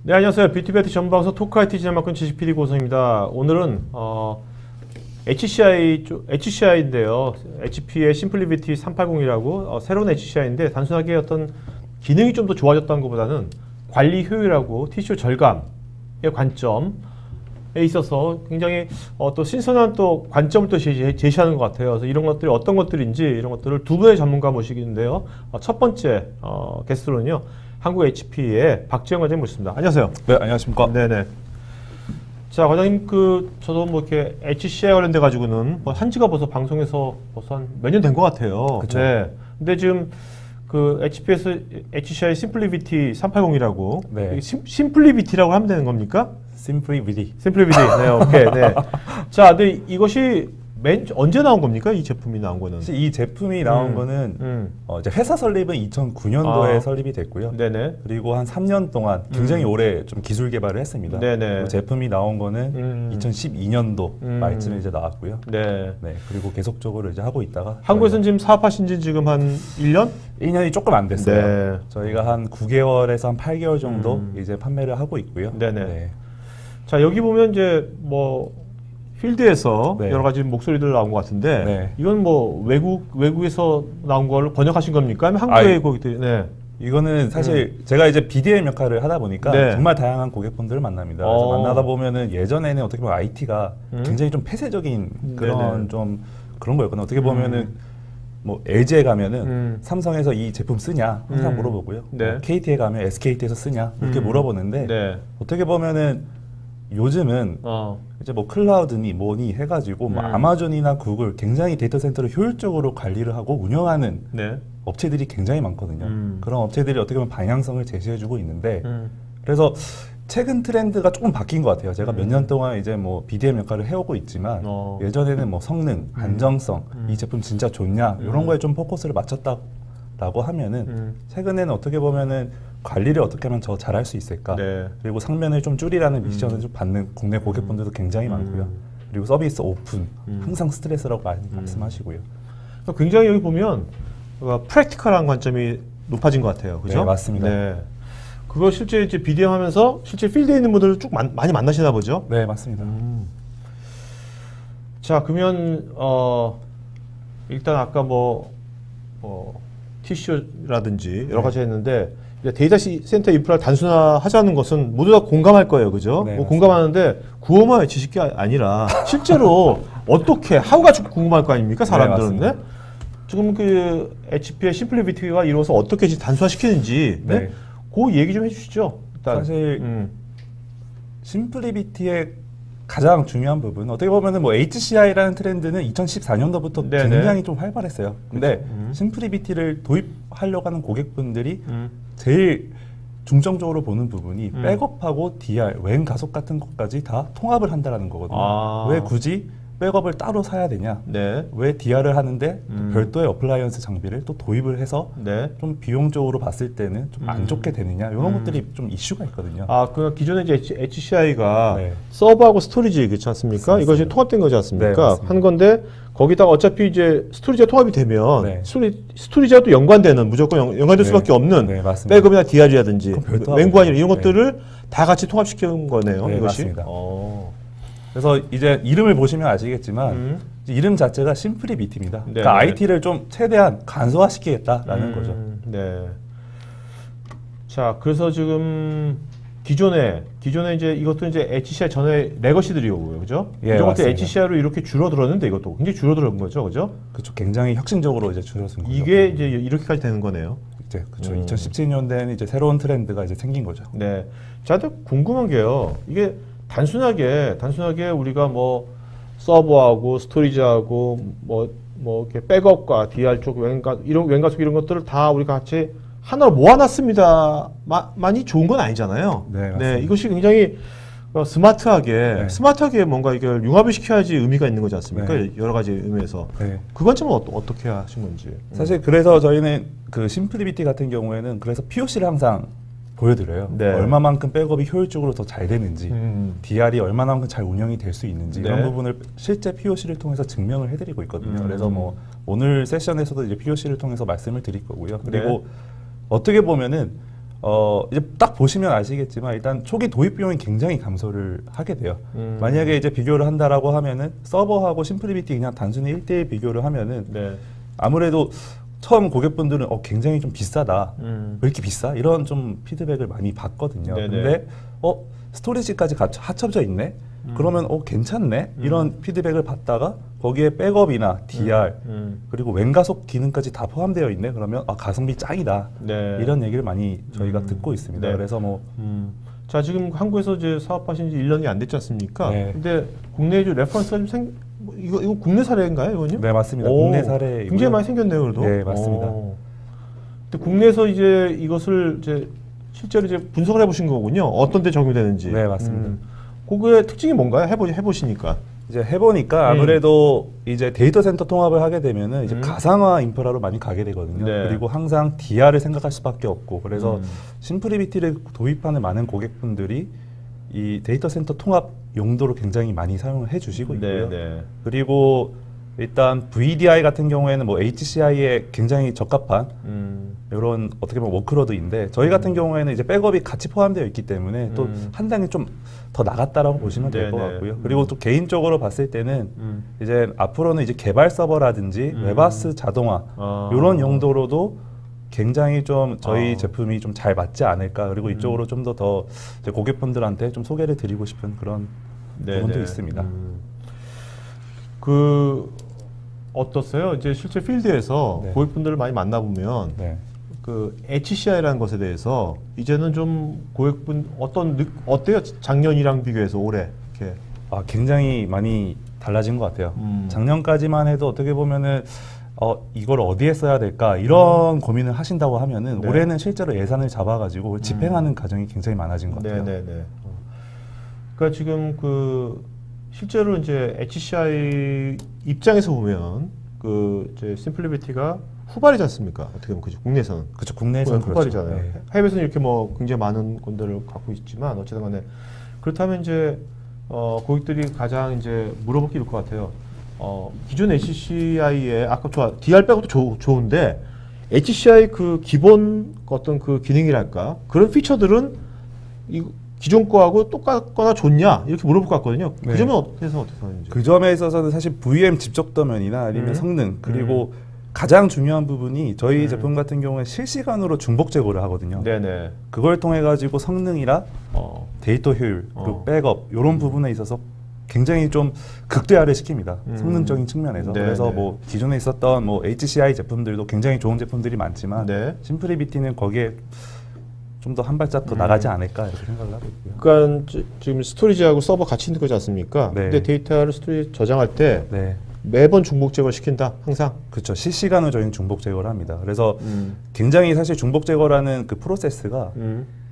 네, 안녕하세요. 뷰티베티 전방송 토크 IT 진행 맡은 지식 PD 고성입니다. 오늘은 HCI인데요. HP의 심플리비티 380이라고 새로운 HCI인데 단순하게 어떤 기능이 좀 더 좋아졌다는 것보다는 관리 효율하고 TCO 절감의 관점에 있어서 굉장히 또 신선한 또 관점을 또 제시하는 것 같아요. 그래서 이런 것들이 어떤 것들인지 이런 것들을 두 분의 전문가 모시겠는데요. 첫 번째 게스트로는요. 한국 HP의 박지영 과장님 모셨습니다. 안녕하세요. 네, 안녕하십니까. 네네. 자, 과장님, 저도 뭐 이렇게 HCI 관련돼 가지고는 뭐 한지가 벌써 방송에서 벌써 한 몇 년 된 것 같아요. 그쵸. 네. 근데 지금 HP에서 HCI 심플리비티 380이라고. 네. 심플리비티라고 하면 되는 겁니까? 심플리비티. 심플리비티. 네, 오케이. 네. 자, 근데 이것이 언제 나온 겁니까? 이 제품이 나온 거는? 사실 이 제품이 나온 거는 이제 회사 설립은 2009년도에 설립이 됐고요. 네네. 그리고 한 3년 동안 굉장히 오래 좀 기술 개발을 했습니다. 네네. 제품이 나온 거는 2012년도 말쯤에 이제 나왔고요. 네. 네. 그리고 계속적으로 이제 하고 있다가 한국에서는 지금 사업하신 지 지금 한 1년? 1년이 조금 안 됐어요. 네. 저희가 한 9개월에서 한 8개월 정도 이제 판매를 하고 있고요. 네네. 네. 자, 여기 보면 이제 뭐 필드에서 네. 여러 가지 목소리들 나온 것 같은데 네. 이건 뭐 외국에서 나온 걸 번역하신 겁니까? 아니면 한국의 거기들? 네. 이거는 사실 제가 이제 BDM 역할을 하다 보니까 네. 정말 다양한 고객분들을 만납니다. 그래서 만나다 보면은 예전에는 어떻게 보면 IT가 굉장히 좀 폐쇄적인 그런 네네. 좀 그런 거였거든요. 어떻게 보면은 뭐 LG에 가면은 삼성에서 이 제품 쓰냐 항상 물어보고요. 네. 뭐 KT에 가면 SKT에서 쓰냐 이렇게 물어보는데 네. 어떻게 보면은 요즘은 이제 뭐 클라우드니 뭐니 해가지고 뭐 아마존이나 구글 굉장히 데이터 센터를 효율적으로 관리를 하고 운영하는 네. 업체들이 굉장히 많거든요. 그런 업체들이 어떻게 보면 방향성을 제시해주고 있는데 그래서 최근 트렌드가 조금 바뀐 것 같아요. 제가 몇 년 동안 이제 뭐 BDM 역할을 해오고 있지만 예전에는 뭐 성능, 안정성, 이 제품 진짜 좋냐 이런 거에 좀 포커스를 맞췄다라고 하면은 최근에는 어떻게 보면은 관리를 어떻게 하면 더 잘할 수 있을까? 네. 그리고 상면을 좀 줄이라는 미션을 좀 받는 국내 고객분들도 굉장히 많고요. 그리고 서비스 오픈, 항상 스트레스라고 많이 말씀하시고요. 굉장히 여기 보면 프랙티컬한 관점이 높아진 것 같아요. 그죠? 네, 맞습니다. 네. 그거 실제 이제 BDM 하면서 실제 필드에 있는 분들을 쭉 많이 만나시나 보죠? 네, 맞습니다. 자, 그러면 일단 아까 TCO라든지 여러 가지 했는데 이제 데이터 센터 인프라를 단순화하자는 것은 모두 다 공감할 거예요, 그죠? 네, 뭐 공감하는데 구호만의 지식이 아니라 실제로 어떻게 하우가 궁금할 거 아닙니까, 사람들은? 네, 지금 그 HP의 심플리비티가 이루어서 어떻게 단순화시키는지 네? 그 얘기 좀 해주시죠. 일단. 사실 심플리비티의 가장 중요한 부분은 어떻게 보면은 뭐 HCI라는 트렌드는 2014년도부터 네네. 굉장히 좀 활발했어요. 근데 심플리비티를 도입하려고 하는 고객분들이 제일 중점적으로 보는 부분이 백업하고 DR, 웬 가속 같은 것까지 다 통합을 한다는 거거든요. 왜 굳이 백업을 따로 사야 되냐? 네. 왜 DR을 하는데 별도의 어플라이언스 장비를 또 도입을 해서 네. 좀 비용적으로 봤을 때는 좀 안 좋게 되느냐? 이런 것들이 좀 이슈가 있거든요. 그 기존에 이제 HCI가 네. 서버하고 스토리지 그렇지 않습니까? 맞습니다. 이것이 통합된 거지 않습니까? 네, 맞습니다. 한 건데 거기다가 어차피 이제 스토리지가 통합이 되면 네. 스토리지와 또 연관되는 무조건 연관될 네. 수밖에 없는 네, 맞습니다. 백업이나 DR이라든지 그건 별도 맹구안이나 이런 네. 것들을 다 같이 통합시키는 거네요. 네, 이것이. 맞습니다. 그래서 이제 이름을 보시면 아시겠지만 이제 이름 자체가 심플리비티입니다. 네, 그러니까 네. IT를 좀 최대한 간소화시키겠다라는 거죠. 네. 자, 그래서 지금 기존에 이제 이것도 이제 HCI 전에 레거시들이고요, 그죠? 예, 이런 것들 맞습니다. HCI로 이렇게 줄어들었는데 이것도 굉장히 줄어든 거죠, 그죠? 그렇죠. 굉장히 혁신적으로 이제 줄여진 거죠. 이게 이제 이렇게까지 되는 거네요. 이제 그렇죠. 2017년대에는 이제 새로운 트렌드가 이제 생긴 거죠. 네. 저한테 궁금한 게요. 이게 단순하게 우리가 뭐 서버하고 스토리지하고 뭐 이렇게 백업과 DR 쪽 왼가속 이런 것들을 다 우리가 같이 하나로 모아놨습니다. 많이 좋은 건 아니잖아요. 네, 맞습니다. 이것이 굉장히 스마트하게 뭔가 이걸 융합을 시켜야지 의미가 있는 거지 않습니까? 네. 여러 가지 의미에서. 네. 그 관점은 어떻게 하신 건지. 사실 그래서 저희는 그 심플리비티 같은 경우에는 그래서 POC를 항상 보여드려요. 네. 얼마만큼 백업이 효율적으로 더 잘 되는지, DR이 얼마만큼 잘 운영이 될 수 있는지 네. 이런 부분을 실제 POC를 통해서 증명을 해드리고 있거든요. 그래서 뭐 오늘 세션에서도 이제 POC를 통해서 말씀을 드릴 거고요. 그리고 어떻게 보면은 이제 딱 보시면 아시겠지만 일단 초기 도입 비용이 굉장히 감소를 하게 돼요. 만약에 이제 비교를 한다라고 하면은 서버하고 심플리비티 그냥 단순히 1대1 비교를 하면은 네. 아무래도 처음 고객분들은 굉장히 좀 비싸다. 왜 이렇게 비싸? 이런 좀 피드백을 많이 받거든요. 네네. 근데 스토리지까지 합쳐져 있네? 그러면 괜찮네? 이런 피드백을 받다가 거기에 백업이나 DR 그리고 왼가속 기능까지 다 포함되어 있네? 그러면 가성비 짱이다. 네. 이런 얘기를 많이 저희가 듣고 있습니다. 네. 그래서 뭐 자, 지금 한국에서 이제 사업하신 지 1년이 안 됐지 않습니까? 네. 근데 국내에 좀 레퍼런스가 좀 이거 국내 사례인가요, 이건요? 네, 맞습니다. 국내 사례 굉장히 많이 생겼네요, 그래도. 네, 맞습니다. 근데 국내에서 이제 이것을 이제 실제로 이제 분석을 해보신 거군요. 어떤 데 적용이 되는지. 네, 맞습니다. 그거의 특징이 뭔가요? 해보시니까. 이제 해보니까 아무래도 이제 데이터 센터 통합을 하게 되면은 이제 가상화 인프라로 많이 가게 되거든요. 네. 그리고 항상 DR을 생각할 수밖에 없고, 그래서 심플리비티를 도입하는 많은 고객분들이 이 데이터 센터 통합 용도로 굉장히 많이 사용을 해주시고 있고요. 네. 그리고 일단 VDI 같은 경우에는 뭐 HCI에 굉장히 적합한 이런 어떻게 보면 워크로드인데 저희 같은 경우에는 이제 백업이 같이 포함되어 있기 때문에 또 한 단계 좀 더 나갔다라고 보시면 될 것 같고요. 그리고 또 개인적으로 봤을 때는 이제 앞으로는 이제 개발 서버라든지 웹아스 자동화 이런 용도로도 굉장히 좀 저희 제품이 좀 잘 맞지 않을까. 그리고 이쪽으로 좀 더 고객분들한테 좀 소개를 드리고 싶은 그런 부분도 있습니다. 어떻어요? 이제 실제 필드에서 네. 고객분들을 많이 만나보면 네. 그 HCI라는 것에 대해서 이제는 좀 고객분 어때요? 작년이랑 비교해서 올해 이렇게. 굉장히 많이 달라진 것 같아요. 작년까지만 해도 어떻게 보면은 이걸 어디에 써야 될까 이런 고민을 하신다고 하면은 네. 올해는 실제로 예산을 잡아가지고 집행하는 과정이 굉장히 많아진 것 같아요. 네네네. 그러니까 지금 실제로 이제 HCI 입장에서 보면 이제 심플리비티가 후발이지 않습니까? 어떻게 보면 그죠? 국내에서는. 그렇죠. 국내에서는 후발이잖아요. 그렇죠. 네. 해외에서는 이렇게 뭐 굉장히 많은 건들을 갖고 있지만 어쨌든 간에 그렇다면 이제 고객들이 가장 이제 물어볼 게 있을 것 같아요. 기존 HCI의 아까 DR 빼고도 좋은데 HCI 그 기본 어떤 그 기능이랄까 그런 피처들은 기존 거하고 똑같거나 좋냐 이렇게 물어볼 것 같거든요. 네. 그 점은 어떻게 생각하는지. 그 점에 있어서는 사실 VM 집적도면이나 아니면 성능 그리고 가장 중요한 부분이 저희 제품 같은 경우에 실시간으로 중복 제고를 하거든요. 네네. 그걸 통해 가지고 성능이랑 데이터 효율 그리고 백업 이런 부분에 있어서 굉장히 좀 극대화를 시킵니다. 성능적인 측면에서. 네, 그래서 네. 뭐 기존에 있었던 뭐 HCI 제품들도 굉장히 좋은 제품들이 많지만 네. 심플리비티는 거기에 좀 더 한 발짝 더 나가지 않을까 이렇게 생각을 하고 있고요. 그러니까 지금 스토리지하고 서버 같이 있는 거지 않습니까? 네. 근데 데이터를 스토리지 저장할 때 네. 매번 중복 제거를 시킨다 항상. 그렇죠. 실시간으로 저희는 중복 제거를 합니다. 그래서 굉장히 사실 중복 제거라는 그 프로세스가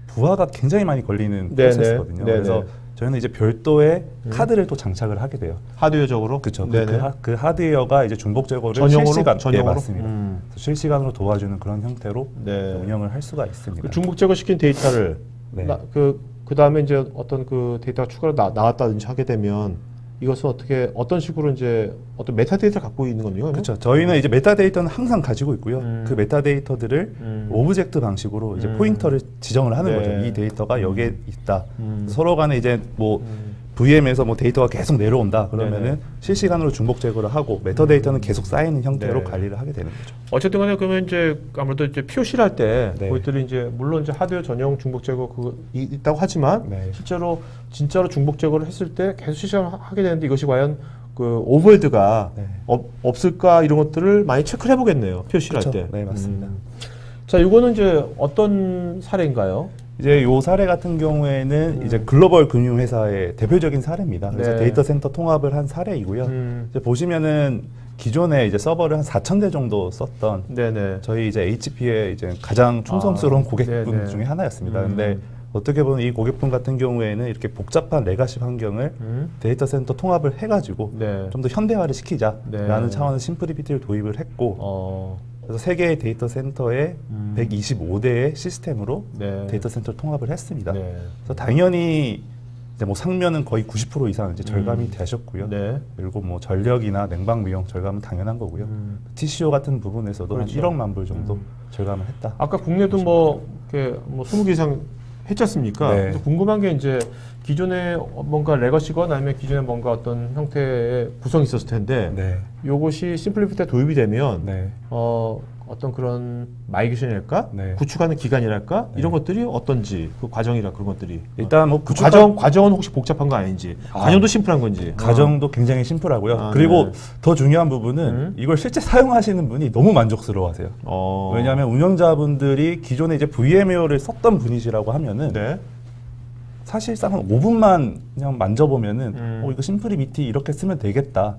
부하가 굉장히 많이 걸리는 네네. 프로세스거든요. 네네. 그래서 저희는 이제 별도의 카드를 또 장착을 하게 돼요. 하드웨어적으로. 그렇죠. 네네. 그 하드웨어가 이제 중복 제거를 전용으로? 실시간 전용으로? 네, 맞습니다. 그래서 실시간으로 도와주는 그런 형태로 네. 운영을 할 수가 있습니다. 그 중복 제거시킨 데이터를 네. 그 다음에 이제 어떤 그 데이터가 추가로 나왔다든지 하게 되면 이것은 어떤 식으로 이제 어떤 메타데이터를 갖고 있는 겁니까? 그렇죠. 저희는 이제 메타데이터는 항상 가지고 있고요. 그 메타데이터들을 오브젝트 방식으로 이제 포인터를 지정을 하는 네. 거죠. 이 데이터가 여기에 있다. 서로 간에 이제 뭐 VM에서 뭐 데이터가 계속 내려온다. 그러면은 네네. 실시간으로 중복 제거를 하고 메타데이터는 계속 쌓이는 형태로 네. 관리를 하게 되는 거죠. 어쨌든 간에 그러면 이제 아무래도 이제 POC를 할 때 네. 고객들이 이제 물론 이제 하드웨어 전용 중복 제거 있다고 하지만 네. 실제로 진짜로 중복 제거를 했을 때 계속 실시간 하게 되는데 이것이 과연 그 오버헤드가 네. 없을까 이런 것들을 많이 체크를 해보겠네요. POC를 할 그렇죠. 때. 네, 맞습니다. 자, 이거는 이제 어떤 사례인가요? 이제 요 사례 같은 경우에는 이제 글로벌 금융회사의 대표적인 사례입니다. 그래서 네. 데이터 센터 통합을 한 사례이고요. 이제 보시면은 기존에 이제 서버를 한 4,000대 정도 썼던 네네. 저희 이제 HP의 이제 가장 충성스러운 고객분 네네. 중에 하나였습니다. 근데 어떻게 보면 이 고객분 같은 경우에는 이렇게 복잡한 레가시 환경을 데이터 센터 통합을 해가지고 네. 좀 더 현대화를 시키자라는 네. 차원에서 심플리비티를 도입을 했고 그래서 세 개의 데이터 센터에 125대의 시스템으로 네. 데이터 센터를 통합을 했습니다. 네. 그래서 당연히 이제 뭐 상면은 거의 90% 이상 이제 절감이 되셨고요. 네. 그리고 뭐 전력이나 냉방 비용 절감은 당연한 거고요. TCO 같은 부분에서도 그렇죠. 한 1억만 불 정도 절감을 했다. 아까 국내도 뭐 뭐 20개 이상 했지 않습니까? 네. 그래서 궁금한 게 이제 기존에 뭔가 레거시건 아니면 기존에 뭔가 어떤 형태의 구성이 있었을 텐데 네. 요것이 심플리피티에 도입이 되면 네. 어떤 그런 마이그레이션이랄까? 네. 구축하는 기간이랄까? 네. 이런 것들이 어떤지 그 과정이라 그런 것들이 일단 뭐 과정은 혹시 복잡한 거 아닌지 과정도 심플한 건지 과정도 굉장히 심플하고요. 아, 그리고 네. 더 중요한 부분은 이걸 실제 사용하시는 분이 너무 만족스러워하세요. 왜냐하면 운영자분들이 기존에 이제 VMware를 썼던 분이시라고 하면은 네. 사실상 한 5분만 그냥 만져보면은 이거 심플리비티 이렇게 쓰면 되겠다.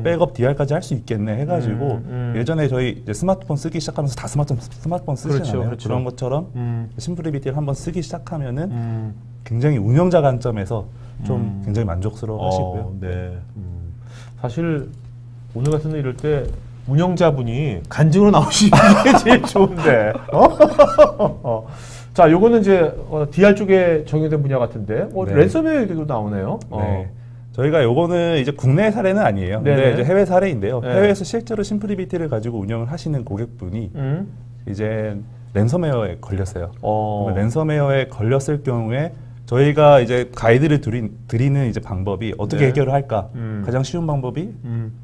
백업 DR까지 할 수 있겠네 해가지고 예전에 저희 이제 스마트폰 쓰기 시작하면서 다 스마트폰 쓰시잖아요. 그렇죠, 그렇죠. 그런 것처럼 심플리비티를 한번 쓰기 시작하면은 굉장히 운영자 관점에서 좀 굉장히 만족스러워 하시고요. 네. 사실 오늘 같은 날 이럴 때 운영자분이 간증으로 나오시는 게 제일 좋은데. 자, 요거는 이제 DR 쪽에 적용된 분야 같은데, 네. 랜섬웨어도 나오네요. 네. 저희가 요거는 이제 국내 사례는 아니에요. 근데 네네. 이제 해외 사례인데요. 네. 해외에서 실제로 심플리비티를 가지고 운영을 하시는 고객분이 이제 랜섬웨어에 걸렸어요. 그러면 랜섬웨어에 걸렸을 경우에 저희가 이제 가이드를 드리는 이제 방법이 어떻게 네. 해결을 할까? 가장 쉬운 방법이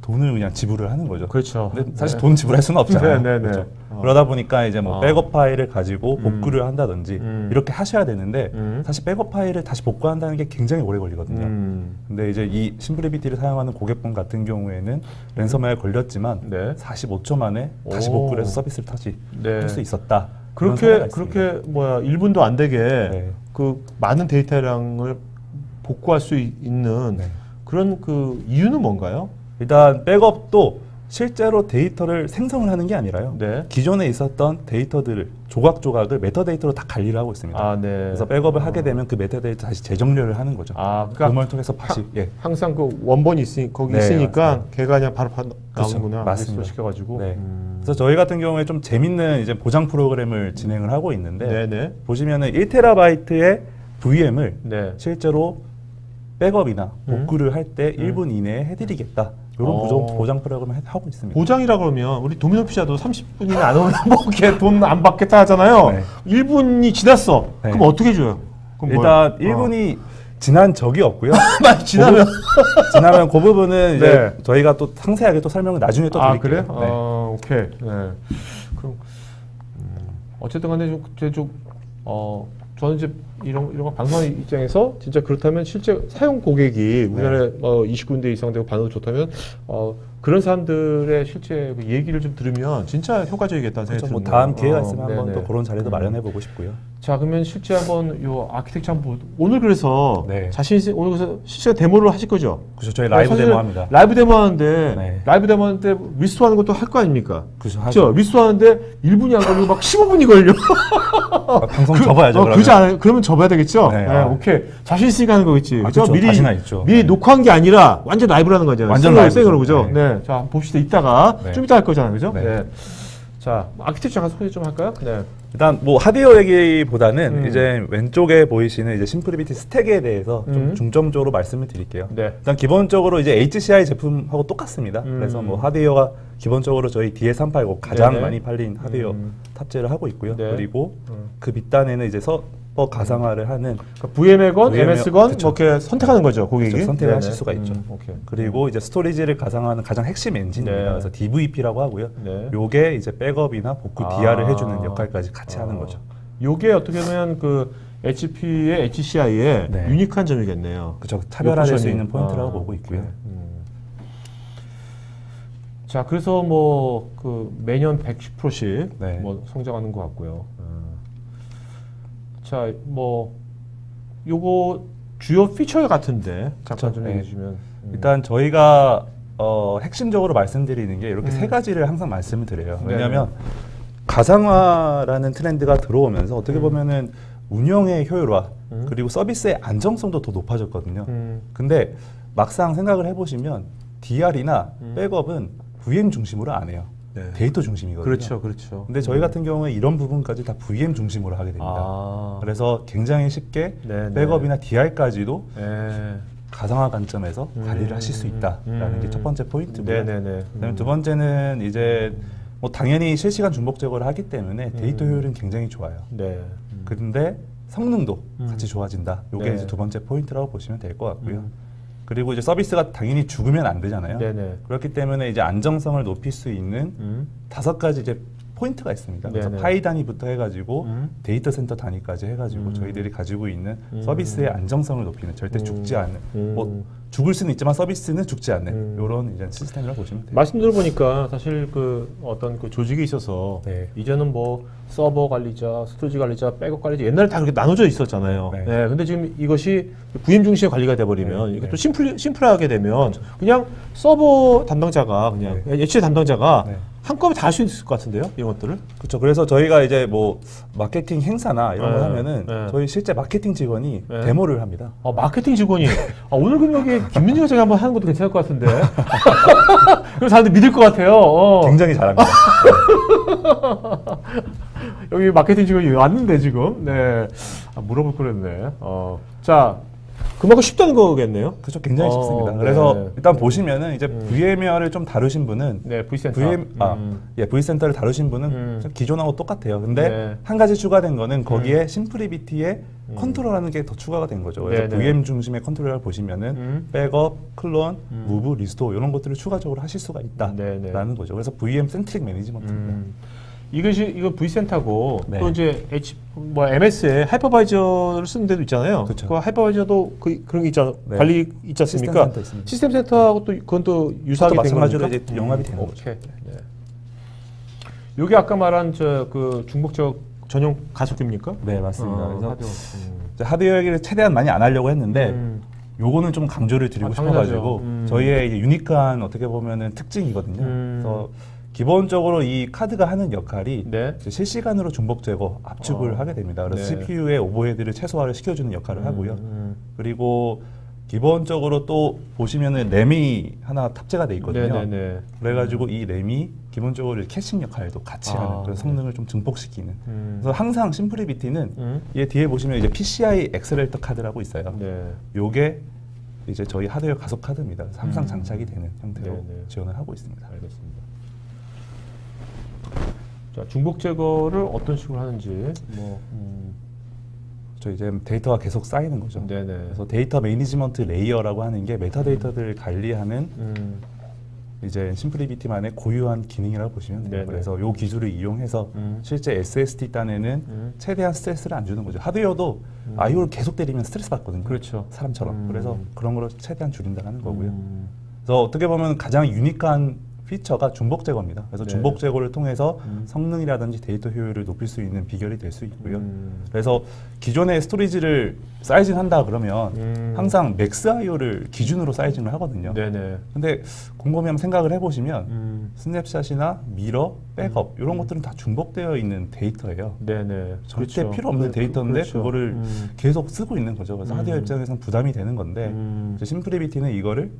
돈을 그냥 지불을 하는 거죠. 그렇죠. 근데 사실 네. 돈 지불할 수는 없잖아요. 네, 네, 네. 그렇죠? 그러다 보니까 이제 뭐 백업 파일을 가지고 복구를 한다든지 이렇게 하셔야 되는데 사실 백업 파일을 다시 복구한다는 게 굉장히 오래 걸리거든요. 근데 이제 이 심플리비티를 사용하는 고객분 같은 경우에는 랜섬웨어에 걸렸지만 네. 45초 만에 다시 오. 복구를 해서 서비스를 다시 네. 할 수 있었다. 그렇게 1분도 안 되게 네. 그 많은 데이터량을 복구할 수 있는 네. 그런 그 이유는 뭔가요? 일단 백업도 실제로 데이터를 생성을 하는 게 아니라요. 네. 기존에 있었던 데이터들을 조각조각을 메타데이터로 다 관리를 하고 있습니다. 아, 네. 그래서 백업을 하게 되면 그 메타데이터 다시 재정렬을 하는 거죠. 아, 그러니까 그걸 통해서 다시 항상 그 원본이 거기 네, 있으니까 맞습니다. 걔가 그냥 바로 그렇죠. 나오는구나. 맞습니다. 시켜가지고. 네. 그래서 저희 같은 경우에 좀 재밌는 이제 보장 프로그램을 진행을 하고 있는데 네네. 보시면은 1TB의 VM을 네. 실제로 백업이나 복구를 할 때 1분 이내에 해드리겠다. 이런 보장 프로그램을 하고 있습니다. 보장이라 그러면 우리 도미노 피자도 30분이나 안 오면 뭐 이렇게 돈 안 받겠다 하잖아요. 네. 1분이 지났어. 네. 그럼 어떻게 해줘요? 그럼 일단 1분이 지난 적이 없고요. 많이 지나면 지나면 그 부분은 이제 네. 저희가 또 상세하게 또 설명을 나중에 또 드릴게요. 그래? 네. 오케이. 네. 그럼 어쨌든 간에 저는 이제 이런 거 방송하는 입장에서 진짜 그렇다면 실제 사용 고객이 우리나라에 29군데 이상 되고 반응도 좋다면 그런 사람들의 실제 그 얘기를 좀 들으면 진짜 효과적이겠다는 생각이 그렇죠. 뭐 드네요. 다음 기회가 있으면 한번 네네. 또 그런 자리도 마련해 보고 싶고요. 자, 그러면 실제 한번 요 아키텍처 한번 오늘 그래서 네. 오늘 그래서 실제 데모를 하실 거죠? 그렇죠. 저희 라이브 사실 데모합니다. 라이브 데모하는데 네. 라이브 데모하는데 리스토하는 것도 할 거 아닙니까? 그렇죠. 그렇죠. 리스토하는데 1분이 안 걸리고 막 15분이 걸려. 방송 접어야죠. 그러면. 그러지 않아요? 그러면 접어야 되겠죠? 네, 오케이. 자신 있으니까 하는 거겠지. 그죠? 그렇죠. 자신은 있죠. 미리 네. 녹화한 게 아니라 완전 라이브라는 거잖아요. 완전 라이브죠. 생으로 그죠? 네. 네. 자, 봅시다. 이따가 네. 좀 이따 할 거잖아요. 그죠? 네. 네. 자, 아키텍처 잠깐 소개 좀 할까요? 네. 일단 뭐 하드웨어 얘기보다는 이제 왼쪽에 보이시는 이제 심플리비티 스택에 대해서 좀 중점적으로 말씀을 드릴게요. 네. 일단 기본적으로 이제 HCI 제품하고 똑같습니다. 그래서 뭐 하드웨어가 기본적으로 저희 DS380 가장 네네. 많이 팔린 하드웨어 탑재를 하고 있고요. 네. 그리고 그 밑단에는 이제 서버 가상화를 하는 그러니까 VM건, VMware, MS건 그쵸. 뭐 이렇게 선택하는 거죠, 고객이. 그렇죠. 선택을 네네. 하실 수가 있죠. 오케이. 그리고 이제 스토리지를 가상화하는 가장 핵심 엔진입니다. 네. 그래서 DVP라고 하고요. 네. 요게 이제 백업이나 복구 DR을 해주는 역할까지 같이 하는 거죠. 요게 어떻게 보면 그 HP의 HCI의 네. 유니크한 점이겠네요. 그렇죠. 차별화될 수 포션이. 있는 포인트라고 보고 있고요. 자, 그래서 뭐 그 매년 110%씩 네. 뭐 성장하는 것 같고요. 자, 뭐 요거 주요 피처 같은데 잠깐 좀 네. 얘기해 주시면. 일단 저희가 핵심적으로 말씀드리는 게 이렇게 세 가지를 항상 말씀을 드려요. 네. 왜냐하면 가상화라는 트렌드가 들어오면서 어떻게 보면은 운영의 효율화 그리고 서비스의 안정성도 더 높아졌거든요. 근데 막상 생각을 해보시면 DR이나 백업은 VM 중심으로 안 해요. 네. 데이터 중심이거든요. 그렇죠, 그렇죠. 근데 저희 같은 경우에 이런 부분까지 다 VM 중심으로 하게 됩니다. 그래서 굉장히 쉽게 네네. 백업이나 DR까지도 네. 가상화 관점에서 관리를 하실 수 있다라는 게 첫 번째 포인트고요. 네네네. 그다음에 두 번째는 이제 뭐 당연히 실시간 중복 제거를 하기 때문에 데이터 효율은 굉장히 좋아요. 네. 근데 성능도 같이 좋아진다. 이게 네. 이제 두 번째 포인트라고 보시면 될 것 같고요. 그리고 이제 서비스가 당연히 죽으면 안 되잖아요. 네네. 그렇기 때문에 이제 안정성을 높일 수 있는 5가지 이제 포인트가 있습니다. 그래서 네네. 파이 단위부터 해가지고 데이터 센터 단위까지 해가지고 저희들이 가지고 있는 서비스의 안정성을 높이는, 절대 죽지 않는, 뭐 죽을 수는 있지만 서비스는 죽지 않는 이런 이제 시스템이라고 보시면 돼요. 말씀 들어보니까 사실 그 어떤 그 조직에 있어서 네. 이제는 뭐 서버 관리자, 스토리지 관리자, 백업 관리자 옛날에 다 그렇게 나눠져 있었잖아요. 네. 네. 근데 지금 이것이 VM 중심의 관리가 돼버리면 네. 이게 또 심플하게 되면 그냥 서버 담당자가 그냥 HCI 담당자가 네. 한꺼번에 다 할 수 있을 것 같은데요, 이런 것들을? 그렇죠. 그래서 저희가 이제 뭐 마케팅 행사나 이런 걸 하면은 네. 저희 실제 마케팅 직원이 네. 데모를 합니다. 마케팅 직원이 오늘 그럼 여기 김민지 과장이 한번 하는 것도 괜찮을 것 같은데. 그럼 사람들 믿을 것 같아요. 굉장히 잘합니다. 여기 마케팅 직원이 왔는데 지금 네 물어볼 거랬네. 자 그만큼 쉽다는 거겠네요. 그렇죠. 굉장히 쉽습니다. 네. 그래서 일단 보시면은 이제 VMware를 좀 다루신 분은 네 V센터. V센터를 다루신 분은 기존하고 똑같아요. 근데 네. 한 가지 추가된 거는 거기에 심플리비티의 컨트롤하는 게 더 추가가 된 거죠. 그래서 네네. VM 중심의 컨트롤을 보시면은 백업, 클론, 무브, 리스토어 이런 것들을 추가적으로 하실 수가 네네. 있다라는 거죠. 그래서 VM 센트릭 매니지먼트입니다. 이거 V센터고 네. 또 이제 MS에 하이퍼바이저를 쓰는 데도 있잖아요. 그쵸. 그 하이퍼바이저도 그런 게 있잖아. 네. 관리 있지 않습니까? 시스템 센터 있습니다. 시스템 센터하고 또 그건 또 유사하게 된 마찬가지로 겁니까? 이제 영합이 되는 거죠. 오케이. 네. 여기 아까 말한 그 중복적 전용 가속기입니까? 네, 맞습니다. 그래서 하드웨어. 이제 하드웨어 얘기를 최대한 많이 안 하려고 했는데 요거는 좀 강조를 드리고 싶어가지고 저희의 이제 유니크한 어떻게 보면은 특징이거든요. 그래서 기본적으로 이 카드가 하는 역할이 네. 이제 실시간으로 중복 제거, 압축을 하게 됩니다. 그래서 네. CPU의 오버헤드를 최소화를 시켜주는 역할을 하고요. 그리고 기본적으로 또 보시면은 램이 하나 탑재가 돼 있거든요. 네네네. 그래가지고 이 램이 기본적으로 캐싱 역할도 같이 하는 그런 성능을 좀 증폭시키는. 그래서 항상 심플리비티는 얘 뒤에 보시면 이제 PCI 엑셀레이터 카드라고 있어요. 네. 요게 이제 저희 하드웨어 가속 카드입니다. 그래서 항상 장착이 되는 형태로 네네. 지원을 하고 있습니다. 알겠습니다. 자, 중복 제거를 어떤 식으로 하는지 저 이제 데이터가 계속 쌓이는 거죠. 네네. 그래서 데이터 매니지먼트 레이어라고 하는 게 메타데이터들을 관리하는 이제 심플리비티만의 고유한 기능이라고 보시면 돼요. 네네. 그래서 이 기술을 이용해서 실제 SSD 단에는 최대한 스트레스를 안 주는 거죠. 하드웨어도 I/O를 계속 때리면 스트레스 받거든요. 그렇죠. 사람처럼. 그래서 그런 거를 최대한 줄인다는 거고요. 그래서 어떻게 보면 가장 유니크한 피처가 중복 제거입니다. 그래서 네. 중복 제거를 통해서 성능이라든지 데이터 효율을 높일 수 있는 비결이 될 수 있고요. 그래서 기존의 스토리지를 사이징 한다 그러면 항상 맥스 IO를 기준으로 사이징을 하거든요. 네네. 근데 곰곰이 한번 생각을 해보시면 스냅샷이나 미러, 백업 이런 것들은 다 중복되어 있는 데이터예요. 네네. 절대 그렇죠. 필요 없는 데이터인데 그렇죠. 그거를 계속 쓰고 있는 거죠. 그래서 하드웨어 입장에서는 부담이 되는 건데 이제 심플리비티는 이거를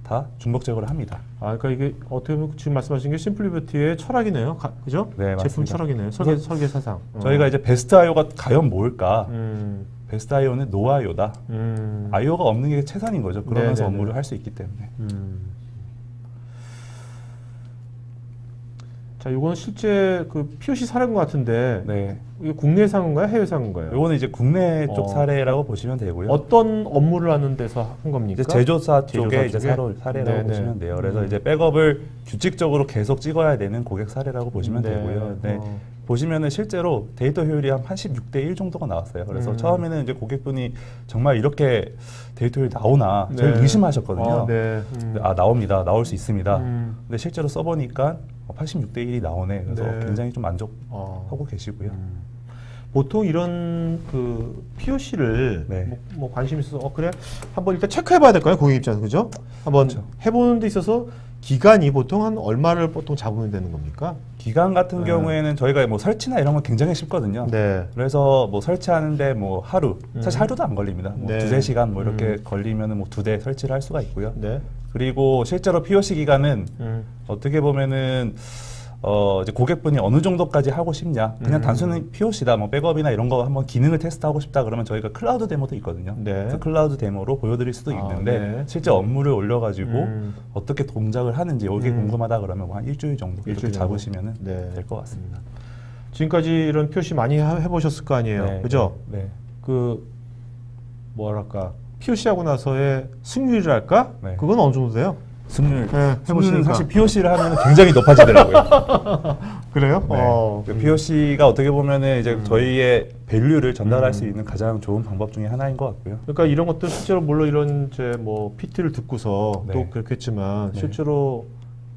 다 중복 제거를 합니다. 그러니까 이게 어떻게 보면 지금 말씀하신 게 심플리비티의 철학이네요. 그죠? 네, 제품 맞습니다. 철학이네요. 설계 사상. 저희가 이제 베스트 IO가 과연 뭘까? 베스트 IO는 노 IO다. IO가 없는 게 최선인 거죠. 그러면서 네네네. 업무를 할 수 있기 때문에. 자, 이거는 실제 그 POC 사례인 것 같은데 네. 이게 국내 상인가요? 해외 상인가요? 요거는 이제 국내 쪽 사례라고 보시면 되고요. 어떤 업무를 하는 데서 한 겁니까? 이제 제조사 쪽에 이제 쪽에? 사례라고 네네. 보시면 돼요. 그래서 이제 백업을 규칙적으로 계속 찍어야 되는 고객 사례라고 보시면 네. 되고요. 네. 보시면은 실제로 데이터 효율이 한 16대 1 정도가 나왔어요. 그래서 처음에는 이제 고객분이 정말 이렇게 데이터 효율이 나오나 제일 네. 의심하셨거든요. 네. 나옵니다. 나올 수 있습니다. 근데 실제로 써보니까 86대 1이 나오네. 그래서 네. 굉장히 좀 만족하고 계시고요. 보통 이런 그 POC를 네. 뭐 관심 있어서 그래 한번 일단 체크해봐야 될까요, 고객 입장에서 그죠? 한번 그렇죠. 해보는 데 있어서 기간이 보통 한 얼마를 보통 잡으면 되는 겁니까? 기간 같은 경우에는 저희가 뭐 설치나 이런 건 굉장히 쉽거든요. 네. 그래서 뭐 설치하는데 뭐 하루, 사실 하루도 안 걸립니다. 뭐 네. 두세 시간 뭐 이렇게 걸리면은 뭐 2대 설치를 할 수가 있고요. 네. 그리고 실제로 POC 기간은 어떻게 보면은 이제 고객분이 어느 정도까지 하고 싶냐, 그냥 단순히 POC다, 뭐 백업이나 이런 거 한번 기능을 테스트하고 싶다 그러면 저희가 클라우드 데모도 있거든요. 네. 그래서 클라우드 데모로 보여드릴 수도 있는데 네. 실제 업무를 올려가지고 어떻게 동작을 하는지 여기 궁금하다 그러면 뭐 한 일주일 정도 이렇게 일주일 정도. 잡으시면 네. 될 것 같습니다. 지금까지 이런 POC 많이 해보셨을 거 아니에요, 네, 그죠? 네. 그 뭐랄까 POC 하고 나서의 승률이랄까? 네. 그건 어느 정도 돼요? 승률. 네, 승률은 사실 POC를 하면 굉장히 높아지더라고요. 그래요? 네. POC가 어떻게 보면은 이제 저희의 밸류를 전달할 수 있는 가장 좋은 방법 중에 하나인 것 같고요. 그러니까 이런 것들 실제로 물론 이런 이제 뭐 PT를 듣고서 네. 또 그렇겠지만 네. 실제로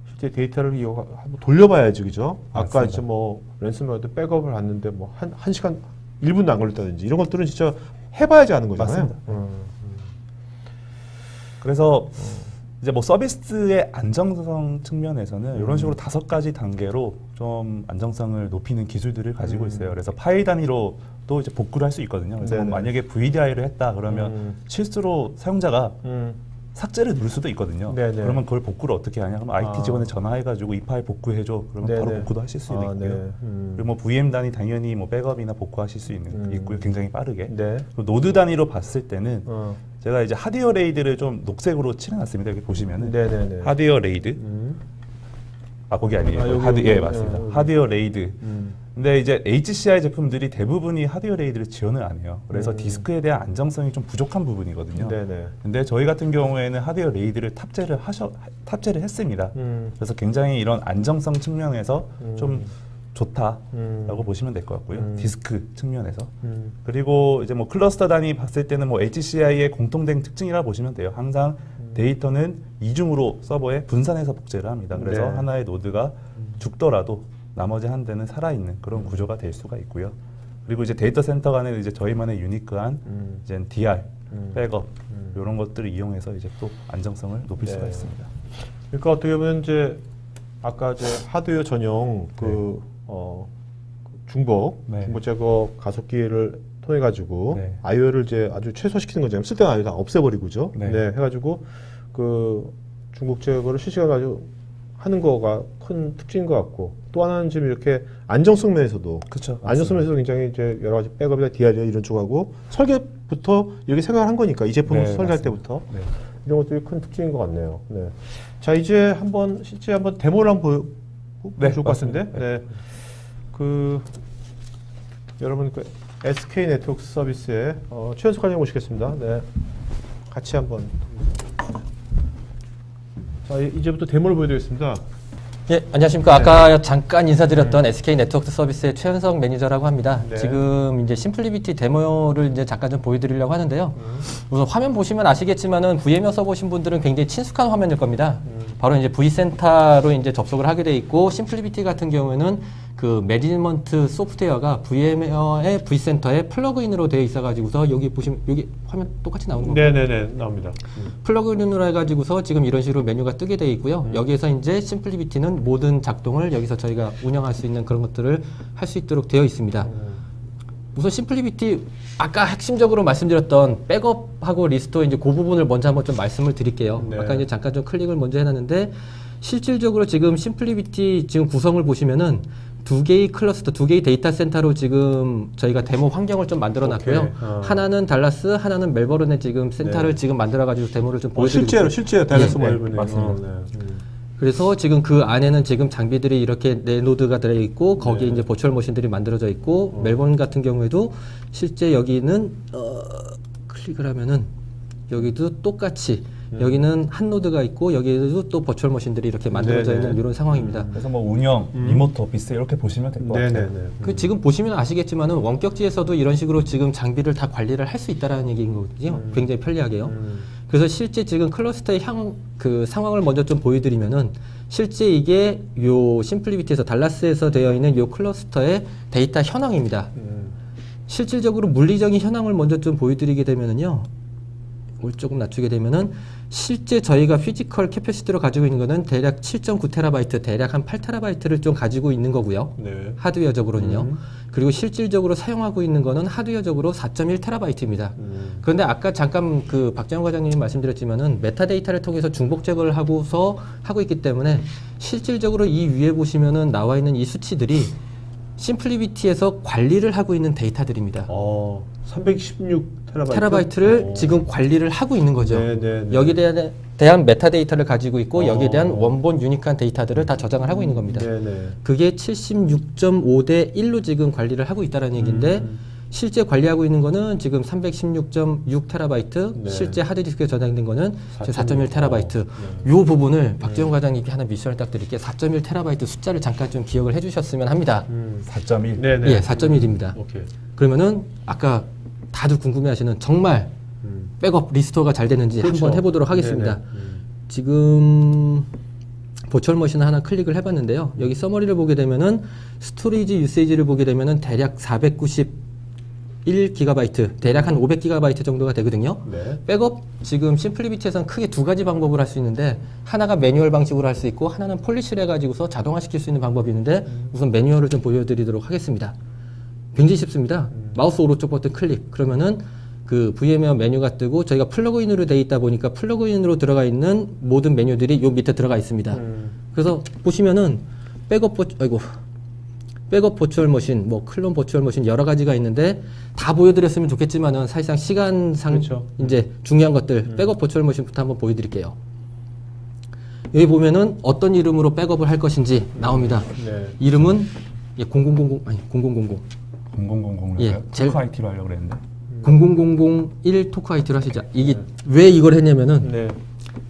실제 데이터를 한번 돌려봐야지, 그죠? 아까 맞습니다. 이제 뭐 랜섬웨어도 백업을 했는데 뭐 한 시간 1분도 안 걸렸다든지 이런 것들은 진짜 해봐야지 아는 거잖아요. 맞습니다. 그래서 이제 뭐 서비스의 안정성 측면에서는 이런 식으로 5가지 단계로 좀 안정성을 높이는 기술들을 가지고 있어요. 그래서 파일 단위로 또 이제 복구를 할 수 있거든요. 그래서 네네. 만약에 VDI를 했다 그러면 실수로 사용자가 삭제를 누를 수도 있거든요. 네네. 그러면 그걸 복구를 어떻게 하냐? 그럼 IT 직원에 전화해가지고 이 파일 복구해줘. 그러면 네네. 바로 복구도 하실 수 있고요. 네. 그리고 뭐 VM 단위 당연히 뭐 백업이나 복구하실 수 있고요. 굉장히 빠르게. 네. 그리고 노드 단위로 봤을 때는 제가 이제 하드웨어 레이드를 좀 녹색으로 칠해놨습니다. 여기 보시면은 네네네. 하드웨어 레이드. 아 거기 아니에요. 예 맞습니다. 하드웨어 레이드. 근데 이제 HCI 제품들이 대부분이 하드웨어 레이드를 지원을 안 해요. 그래서 디스크에 대한 안정성이 좀 부족한 부분이거든요. 네네. 근데 저희 같은 경우에는 하드웨어 레이드를 탑재를 했습니다. 그래서 굉장히 이런 안정성 측면에서 좀 좋다라고 보시면 될 것 같고요. 디스크 측면에서. 그리고 이제 뭐 클러스터 단위 봤을 때는 뭐 HCI의 공통된 특징이라 보시면 돼요. 항상 데이터는 이중으로 서버에 분산해서 복제를 합니다. 그래서 네. 하나의 노드가 죽더라도 나머지 한 대는 살아있는 그런 구조가 될 수가 있고요. 그리고 이제 데이터 센터 간에 이제 저희만의 유니크한 이제 DR, 백업 이런 것들을 이용해서 이제 또 안정성을 높일 네. 수가 있습니다. 그러니까 어떻게 보면 이제 아까 이제 하드웨어 전용 중복 제거 가속기를 통해 가지고 네. I/O를 이제 아주 최소화시키는 거잖아요. 쓸데없는 I/O 다 없애버리고죠. 네. 네, 해가지고 그 중복 제거를 실시간으로 아주 하는 거가 큰 특징인 것 같고 또 하나는 지금 이렇게 안정성 면에서도 그렇죠. 안정성 면에서도 굉장히 이제 여러 가지 백업이나 DR이나 이런 쪽하고 설계부터 이렇게 생각을 한 거니까 이 제품 네, 설계할 맞습니다. 때부터 네. 이런 것들이 큰 특징인 것 같네요. 네. 자 이제 실제 한번 데모를 한번 보면 좋을 것 같은데. 네. 그 여러분 그 SK 네트워크 서비스의 최현석 관장님 모시겠습니다. 네. 같이 한번. 자 이제부터 데모를 보여드리겠습니다. 예, 안녕하십니까. 아까 잠깐 인사드렸던 SK 네트워크 서비스의 최현석 매니저라고 합니다. 네. 지금 이제 심플리비티 데모를 이제 잠깐 좀 보여드리려고 하는데요. 우선 화면 보시면 아시겠지만은 VMware 써보신 분들은 굉장히 친숙한 화면일 겁니다. 바로 이제 vCenter로 이제 접속을 하게 돼 있고 심플리비티 같은 경우에는 그 매니지먼트 소프트웨어가 VMware의 vCenter에 플러그인으로 되어 있어가지고서 여기 보시면 여기 화면 똑같이 나오는 거죠. 네네네 나옵니다. 플러그인으로 해가지고서 지금 이런 식으로 메뉴가 뜨게 되어 있고요. 여기에서 이제 심플리비티는 모든 작동을 여기서 저희가 운영할 수 있는 그런 것들을 할 수 있도록 되어 있습니다. 우선 심플리비티 아까 핵심적으로 말씀드렸던 백업하고 리스토어 이제 그 부분을 먼저 한번 좀 말씀을 드릴게요. 네. 아까 이제 잠깐 좀 클릭을 먼저 해놨는데 실질적으로 지금 심플리비티 지금 구성을 보시면은 2개의 클러스터, 2개의 데이터 센터로 지금 저희가 데모 환경을 좀 만들어 놨고요. 하나는 달라스, 하나는 멜버른에 지금 센터를 지금 만들어 가지고 데모를 좀 보여드리고 실제로 달라스 멜버른 맞습니다. 그래서 지금 그 안에는 지금 장비들이 이렇게 네노드가 들어있고 거기에 이제 버추얼 머신들이 만들어져 있고 멜버른 같은 경우에도 실제 여기는 클릭을 하면은 여기도 똑같이 여기는 한 노드가 있고 여기에도 또 버추얼 머신들이 이렇게 만들어져 있는 이런 상황입니다. 그래서 뭐 운영, 리모트 오피스 이렇게 보시면 될 것 같아요. 그 지금 보시면 아시겠지만은 원격지에서도 이런 식으로 지금 장비를 다 관리를 할 수 있다라는 얘기인 거거든요. 굉장히 편리하게요. 그래서 실제 지금 클러스터의 그 상황을 먼저 좀 보여드리면은 실제 이게 요 심플리비티에서 달라스에서 되어 있는 요 클러스터의 데이터 현황입니다. 실질적으로 물리적인 현황을 먼저 좀 보여드리게 되면은요. 올 조금 낮추게 되면은 실제 저희가 피지컬 캐패시티로 가지고 있는 거는 대략 7.9TB, 대략 한 8TB를 좀 가지고 있는 거고요. 네. 하드웨어적으로는요. 그리고 실질적으로 사용하고 있는 거는 하드웨어적으로 4.1TB입니다. 그런데 아까 잠깐 그 박정훈 과장님이 말씀드렸지만은 메타데이터를 통해서 중복 제거를 하고서 하고 있기 때문에 실질적으로 이 위에 보시면은 나와 있는 이 수치들이 심플리비티에서 관리를 하고 있는 데이터들입니다. 316 테라바이트를 지금 관리를 하고 있는 거죠. 여기에 대한 메타데이터를 가지고 있고 여기에 대한 원본 유니크한 데이터들을 다 저장을 하고 있는 겁니다. 그게 76.5대 1로 지금 관리를 하고 있다는 얘기인데 실제 관리하고 있는 거는 지금 316.6 테라바이트, 실제 하드디스크에 저장된 거는 4.1 테라바이트. 요 부분을 박지원 과장님께 하나 미션을 딱 드릴게요. 4.1 테라바이트 숫자를 잠깐 좀 기억을 해주셨으면 합니다. 4.1? 네네. 예, 4.1입니다. 그러면은 아까 다들 궁금해하시는 정말 백업 리스토어가 잘 되는지 한번 해보도록 하겠습니다. 지금 버추얼 머신을 하나 클릭을 해봤는데요. 여기 서머리를 보게 되면은 스토리지 유세이지를 보게 되면은 대략 491GB, 대략 한 500GB 정도가 되거든요. 백업 지금 심플리비티에서는 크게 두 가지 방법을 할 수 있는데 하나가 매뉴얼 방식으로 할 수 있고 하나는 폴리시를 해가지고서 자동화시킬 수 있는 방법이 있는데 우선 매뉴얼을 좀 보여드리도록 하겠습니다. 굉장히 쉽습니다. 마우스 오른쪽 버튼 클릭. 그러면은 그 VMware 메뉴가 뜨고 저희가 플러그인으로 되어 있다 보니까 플러그인으로 들어가 있는 모든 메뉴들이 요 밑에 들어가 있습니다. 그래서 보시면은 백업 버추얼 머신, 뭐 클론 버추얼 머신 여러 가지가 있는데 다 보여드렸으면 좋겠지만은 사실상 시간상 이제 중요한 것들 백업 버추얼 머신부터 한번 보여드릴게요. 여기 보면은 어떤 이름으로 백업을 할 것인지 나옵니다. 이름은 0000 0000로 토크 IT로 하려고 그랬는데 00001 토크 IT로 하시자. 이게 왜 이걸 했냐면은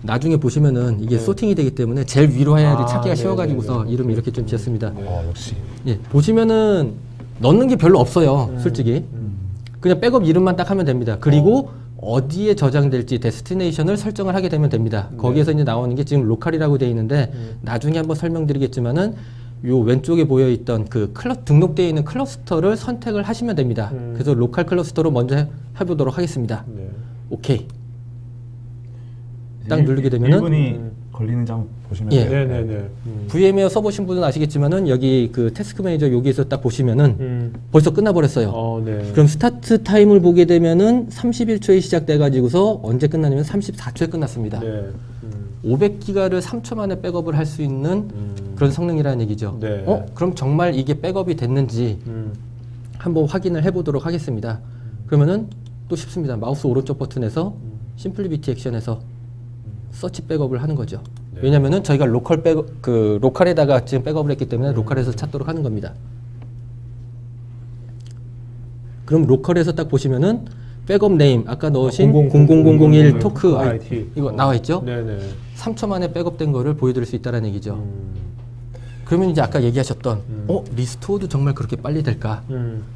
나중에 보시면은 이게 소팅이 되기 때문에 제일 위로 해야지 찾기가 쉬워가지고서 이름을 이렇게 좀 지었습니다. 역시. 예, 보시면은 넣는 게 별로 없어요, 솔직히. 그냥 백업 이름만 딱 하면 됩니다. 그리고 어디에 저장될지 데스티네이션을 설정을 하게 되면 됩니다. 거기에서 이제 나오는 게 지금 로컬이라고 되어 있는데 나중에 한번 설명드리겠지만은 요 왼쪽에 보여있던 그 등록되어 있는 클러스터를 선택을 하시면 됩니다. 그래서 로컬 클러스터로 먼저 해보도록 하겠습니다. 오케이. 딱 누르게 되면은 1분이 걸리는지 한번 보시면 돼요. VMware 써보신 분은 아시겠지만은 여기 그 태스크 매니저 여기에서 딱 보시면은 벌써 끝나버렸어요. 그럼 스타트 타임을 보게 되면은 31초에 시작돼 가지고서 언제 끝나냐면 34초에 끝났습니다. 500기가를 3초 만에 백업을 할 수 있는 그런 성능이라는 얘기죠. 그럼 정말 이게 백업이 됐는지 한번 확인을 해보도록 하겠습니다. 그러면은 또 쉽습니다. 마우스 오른쪽 버튼에서 심플리비티 액션에서 서치 백업을 하는 거죠. 왜냐면은 저희가 로컬에다가 지금 백업을 했기 때문에 로컬에서 찾도록 하는 겁니다. 그럼 로컬에서 딱 보시면은 백업 네임 아까 넣으신 00001 토크 IT 이거 나와 있죠? 3초 만에 백업된 거를 보여드릴 수 있다는 얘기죠. 그러면 이제 아까 얘기하셨던 리스토어도 정말 그렇게 빨리 될까?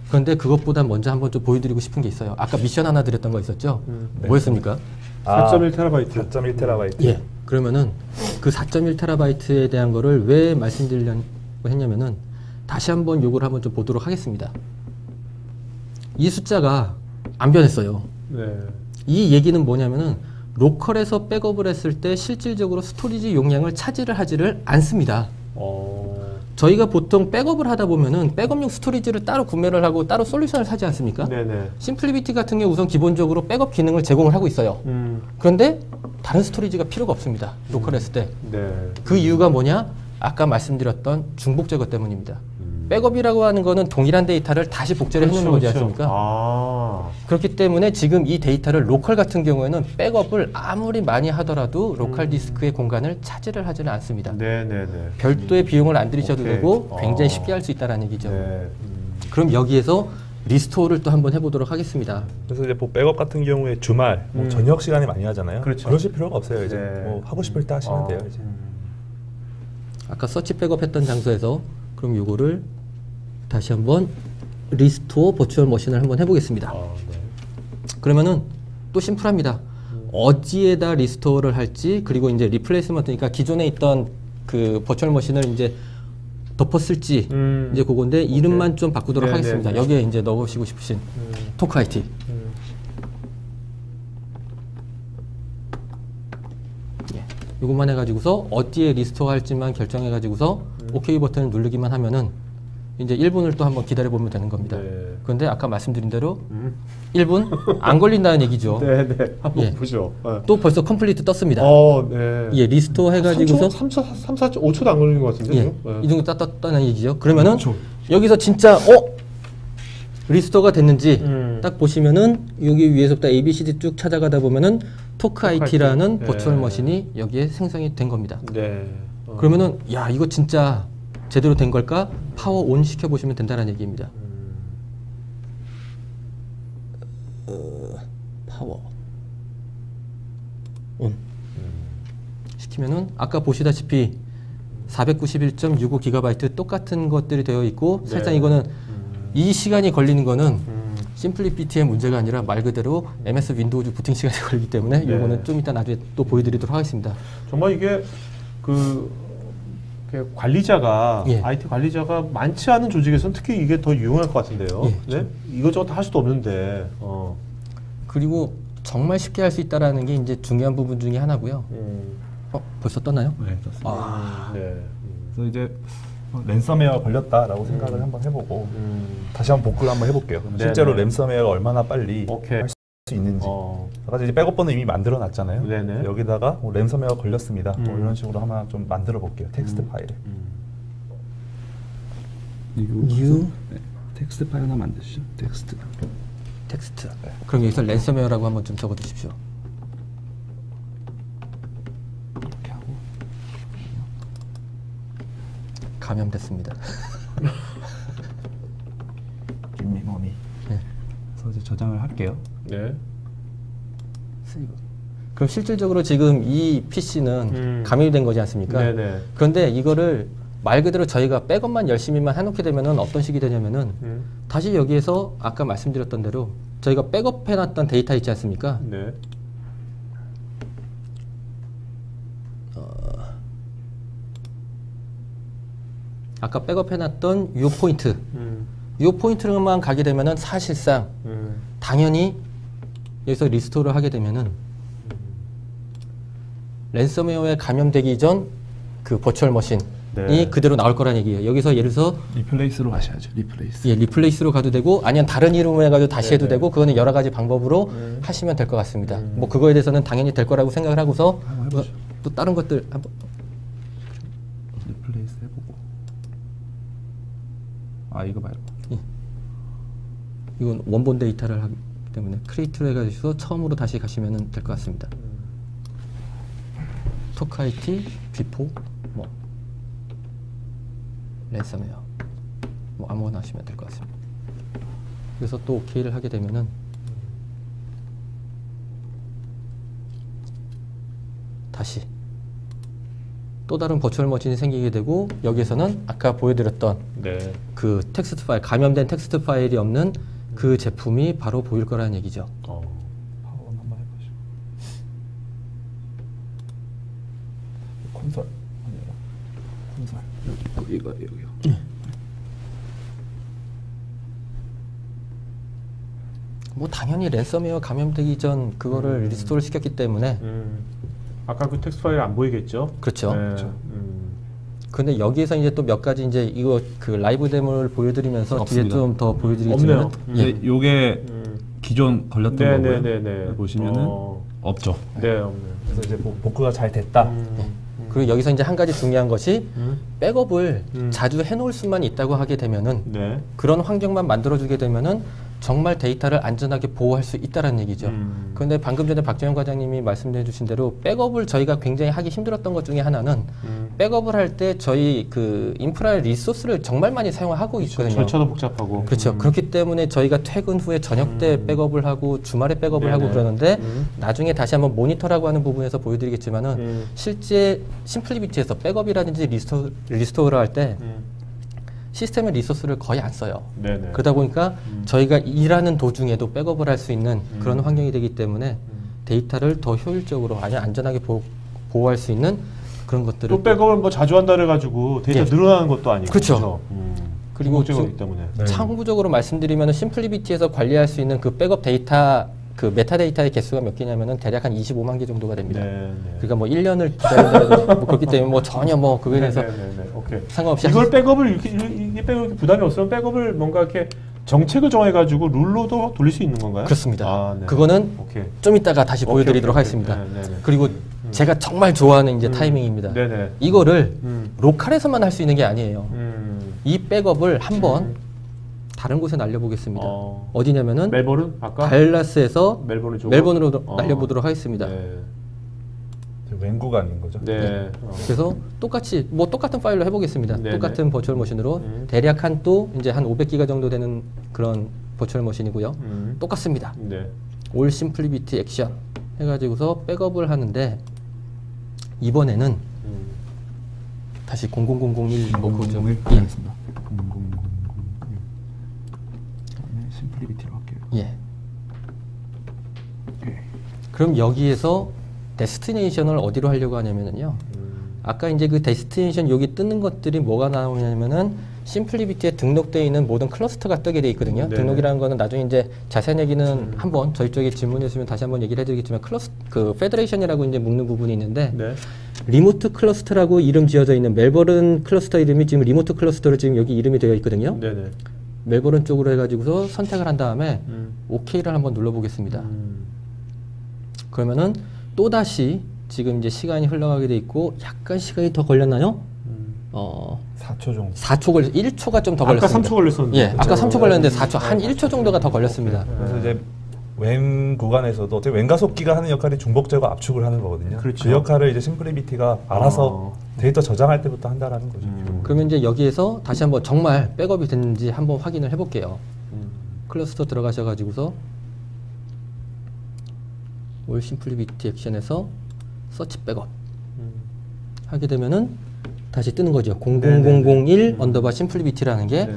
그런데 그것보다 먼저 한번 좀 보여드리고 싶은 게 있어요. 아까 미션 하나 드렸던 거 있었죠? 뭐였습니까? 4.1 테라바이트. 4.1 테라바이트. 예. 그러면은 그 4.1 테라바이트에 대한 거를 왜 말씀드리려고 했냐면은 다시 한번 요걸 한번 좀 보도록 하겠습니다. 이 숫자가 안 변했어요. 이 얘기는 뭐냐면은 로컬에서 백업을 했을 때 실질적으로 스토리지 용량을 차지를 하지를 않습니다. 저희가 보통 백업을 하다 보면은 백업용 스토리지를 따로 구매를 하고 따로 솔루션을 사지 않습니까? 심플리비티 같은 경우 우선 기본적으로 백업 기능을 제공을 하고 있어요. 그런데 다른 스토리지가 필요가 없습니다. 로컬 했을 때. 그 이유가 뭐냐? 아까 말씀드렸던 중복 제거 때문입니다. 백업이라고 하는 거는 동일한 데이터를 다시 복제를 해놓는 거지 않습니까? 그렇기 때문에 지금 이 데이터를 로컬 같은 경우에는 백업을 아무리 많이 하더라도 로컬 디스크의 공간을 차지를 하지는 않습니다. 별도의 비용을 안 들이셔도 되고 굉장히 쉽게 할 수 있다는 얘기죠. 그럼 여기에서 리스토어를 또 한번 해보도록 하겠습니다. 그래서 이제 뭐 백업 같은 경우에 주말, 저녁 시간에 많이 하잖아요. 그러실 필요가 없어요. 이제 뭐 하고 싶을 때 하시면 돼요. 이제. 아까 서치 백업 했던 장소에서 그럼 요거를 다시 한번 리스토어 버추얼 머신을 한번 해보겠습니다. 그러면은 또 심플합니다. 어디에다 리스토어를 할지 그리고 이제 리플레이스먼트니까 기존에 있던 그 버추얼 머신을 이제 덮었을지 이제 그건데 이름만 좀 바꾸도록 하겠습니다. 여기에 이제 넣으시고 싶으신 토크 IT. 이것만 해가지고서 어디에 리스토어 할지만 결정해가지고서 OK 버튼을 누르기만 하면은 이제 1분을 또 한번 기다려보면 되는 겁니다. 그런데 아까 말씀드린 대로 1분 안 걸린다는 얘기죠. 한번 보죠. 또 벌써 컴플리트 떴습니다. 예, 리스토어 해가지고서 5초도 안 걸리는 것 같은데? 이 정도 떴다는 얘기죠. 그러면은 여기서 진짜 리스토어가 됐는지 딱 보시면은 여기 위에서부터 ABCD 쭉 찾아가다 보면은 토크 IT라는 버추얼 머신이 여기에 생성이 된 겁니다. 네. 그러면은 야 이거 진짜 제대로 된 걸까? 파워 온 시켜 보시면 된다는 얘기입니다. 파워 온 시키면은 아까 보시다시피 491.65GB 똑같은 것들이 되어 있고 살짝 이거는 이 시간이 걸리는 거는 심플리피티의 문제가 아니라 말 그대로 MS 윈도우즈 부팅 시간이 걸리기 때문에 이거는 좀 이따 나중에 또 보여드리도록 하겠습니다. 정말 이게 관리자가 IT 관리자가 많지 않은 조직에서는 특히 이게 더 유용할 것 같은데요. 네? 이것저것 다 할 수도 없는데. 그리고 정말 쉽게 할 수 있다라는 게 이제 중요한 부분 중에 하나고요. 벌써 떴나요? 네, 떴습니다. 네. 그래서 이제 랜섬웨어 걸렸다라고 생각을 한번 해보고 다시 한번 복구를 한번 해볼게요. 실제로 랜섬웨어가 얼마나 빨리 할 수 있는지. 아까 이제 백업번호 이미 만들어놨잖아요. 네네. 여기다가 랜섬웨어 걸렸습니다. 뭐 이런 식으로 하나 좀 만들어 볼게요. 텍스트 파일에. new 네. 텍스트 파일 하나 만드시죠. 텍스트. 네. 그럼 여기서 랜섬웨어라고 한번 좀 적어주십시오. 이렇게 하고 감염됐습니다. 김미머니. 네. 그래서 이제 저장을 할게요. 네. 세이브. 그럼 실질적으로 지금 이 PC는 감염이 된 거지 않습니까? 네네. 그런데 이거를 말 그대로 저희가 백업만 열심히만 해놓게 되면은 어떤 식이 되냐면은 다시 여기에서 아까 말씀드렸던 대로 저희가 백업해놨던 데이터 있지 않습니까? 네. 아까 백업해놨던 요 포인트, 요 포인트로만 가게 되면은 사실상 당연히 여기서 리스토어를 하게 되면은 랜섬웨어에 감염되기 전 그 버추얼 머신이 그대로 나올 거란 얘기예요. 여기서 예를 들어서 리플레이스로 가셔야죠. 리플레이스. 예, 리플레이스로 가도 되고 아니면 다른 이름으로 해가지고 다시 해도 되고 그거는 여러 가지 방법으로 하시면 될 것 같습니다. 뭐 그거에 대해서는 당연히 될 거라고 생각을 하고서 또 다른 것들 한번 리플레이스 해보고. 이거 말고. 이건 원본 데이터를 하기 때문에 크리에이트로 해가지고 처음으로 다시 가시면 될 것 같습니다. 토크 IT, 비포, 뭐 랜섬웨어 뭐 아무거나 하시면 될 것 같습니다. 그래서 또 OK를 하게 되면은 다시 또 다른 버추얼 머신이 생기게 되고 여기에서는 아까 보여드렸던 그 텍스트 파일, 감염된 텍스트 파일이 없는 그 제품이 바로 보일 거라는 얘기죠. 파워 한번 해보시죠. 콘솔 아니라 콘솔. 이거 여기요. 뭐 당연히 랜섬웨어 감염되기 전 그거를 리스토어를 시켰기 때문에 아까 그 텍스트 파일 안 보이겠죠? 그렇죠. 네. 그렇죠. 근데 여기에서 이제 또 몇 가지 이제 이거 그 라이브 데모를 보여드리면서 없습니다. 뒤에 좀 더 보여드리겠지만 없네요. 근데 요게 기존 걸렸던 거고요. 네네네네. 보시면은 없죠. 네, 없네요. 그래서 이제 복구가 잘 됐다. 그리고 여기서 이제 한 가지 중요한 것이 백업을 자주 해놓을 수만 있다고 하게 되면은 그런 환경만 만들어주게 되면은 정말 데이터를 안전하게 보호할 수 있다는 얘기죠. 그런데 방금 전에 박정현 과장님이 말씀해 주신 대로 백업을 저희가 굉장히 하기 힘들었던 것 중에 하나는 백업을 할 때 저희 그 인프라의 리소스를 정말 많이 사용하고 있거든요. 절차도 복잡하고. 그렇죠. 그렇기 때문에 저희가 퇴근 후에 저녁 때 백업을 하고 주말에 백업을 하고 그러는데 나중에 다시 한번 모니터라고 하는 부분에서 보여드리겠지만은 실제 심플리비티에서 백업이라든지 리스토어를 할 때 시스템의 리소스를 거의 안 써요. 네네. 그러다 보니까 저희가 일하는 도중에도 백업을 할 수 있는 그런 환경이 되기 때문에 데이터를 더 효율적으로 아니 안전하게 보호할 수 있는 그런 것들을 또 백업을 뭐 자주 한다 그래가지고 데이터 늘어나는 것도 아니고. 그렇죠. 그리고 그렇기 때문에. 참고적으로 말씀드리면 심플리비티에서 관리할 수 있는 그 백업 데이터 그 메타데이터의 개수가 몇 개냐면은 대략 한 25만 개 정도가 됩니다. 그러니까 뭐 1년을 기다린다 뭐 그렇기 때문에 뭐 전혀 뭐 그거에 대해서 상관없이 이걸 백업을 이게 백업이 부담이 없으면 백업을 뭔가 이렇게 정책을 정해가지고 룰로도 돌릴 수 있는 건가요? 그렇습니다. 그거는 좀 이따가 다시 보여드리도록 하겠습니다. 그리고 제가 정말 좋아하는 이제 타이밍입니다. 이거를 로컬에서만 할 수 있는 게 아니에요. 이 백업을 한번 다른 곳에 날려보겠습니다. 어디냐면은 멜버른? 아까? 달라스에서 멜버른으로 날려보도록 하겠습니다. 네. 웬 구간인 거죠? 네. 그래서 똑같이 뭐 똑같은 파일로 해보겠습니다. 네네. 똑같은 버추얼 머신으로 대략 한 또 이제 한 500기가 정도 되는 그런 버추얼 머신이고요. 똑같습니다. 네. 올 심플리비티 액션 해가지고서 백업을 하는데 이번에는 다시 00001 보죠. 00001 하겠습니다. 00001 그다음에 심플리비티로 할게요. 예. 그럼 여기에서 데스티네이션을 어디로 하려고 하냐면요. 아까 이제 그 데스티네이션 여기 뜨는 것들이 뭐가 나오냐면은 심플리비티에 등록되어 있는 모든 클러스터가 뜨게 돼 있거든요. 네네. 등록이라는 거는 나중에 이제 자세한 얘기는 한번 저희 쪽에 질문이 있으면 다시 한번 얘기를 해드리겠지만 그 페더레이션이라고 이제 묶는 부분이 있는데 네. 리모트 클러스터라고 이름 지어져 있는 멜버른 클러스터 이름이 지금 리모트 클러스터로 지금 여기 이름이 되어 있거든요. 네네. 멜버른 쪽으로 해가지고서 선택을 한 다음에 OK를 한번 눌러보겠습니다. 그러면은 또다시 지금 이제 시간이 흘러가게 돼 있고 약간 시간이 더 걸렸나요? 4초 정도. 4초 1초가 좀 더 아까 걸렸습니다. 3초 걸렸었는데. 예, 아까 3초 걸렸는데 4초, 한 1초 정도가 더 걸렸습니다. 그래서 이제 웬 구간에서도 어떻게 웬가속기가 하는 역할이 중복 제거 압축을 하는 거거든요. 그렇죠. 그 역할을 이제 심플리비티가 알아서 데이터 저장할 때부터 한다라는 거죠. 그러면 이제 여기에서 다시 한번 정말 백업이 됐는지 한번 확인을 해볼게요. 클러스터 들어가셔가지고서 올 심플리비티 액션에서 서치 백업 하게 되면은 다시 뜨는 거죠. 00001 언더바 심플리비티라는 게.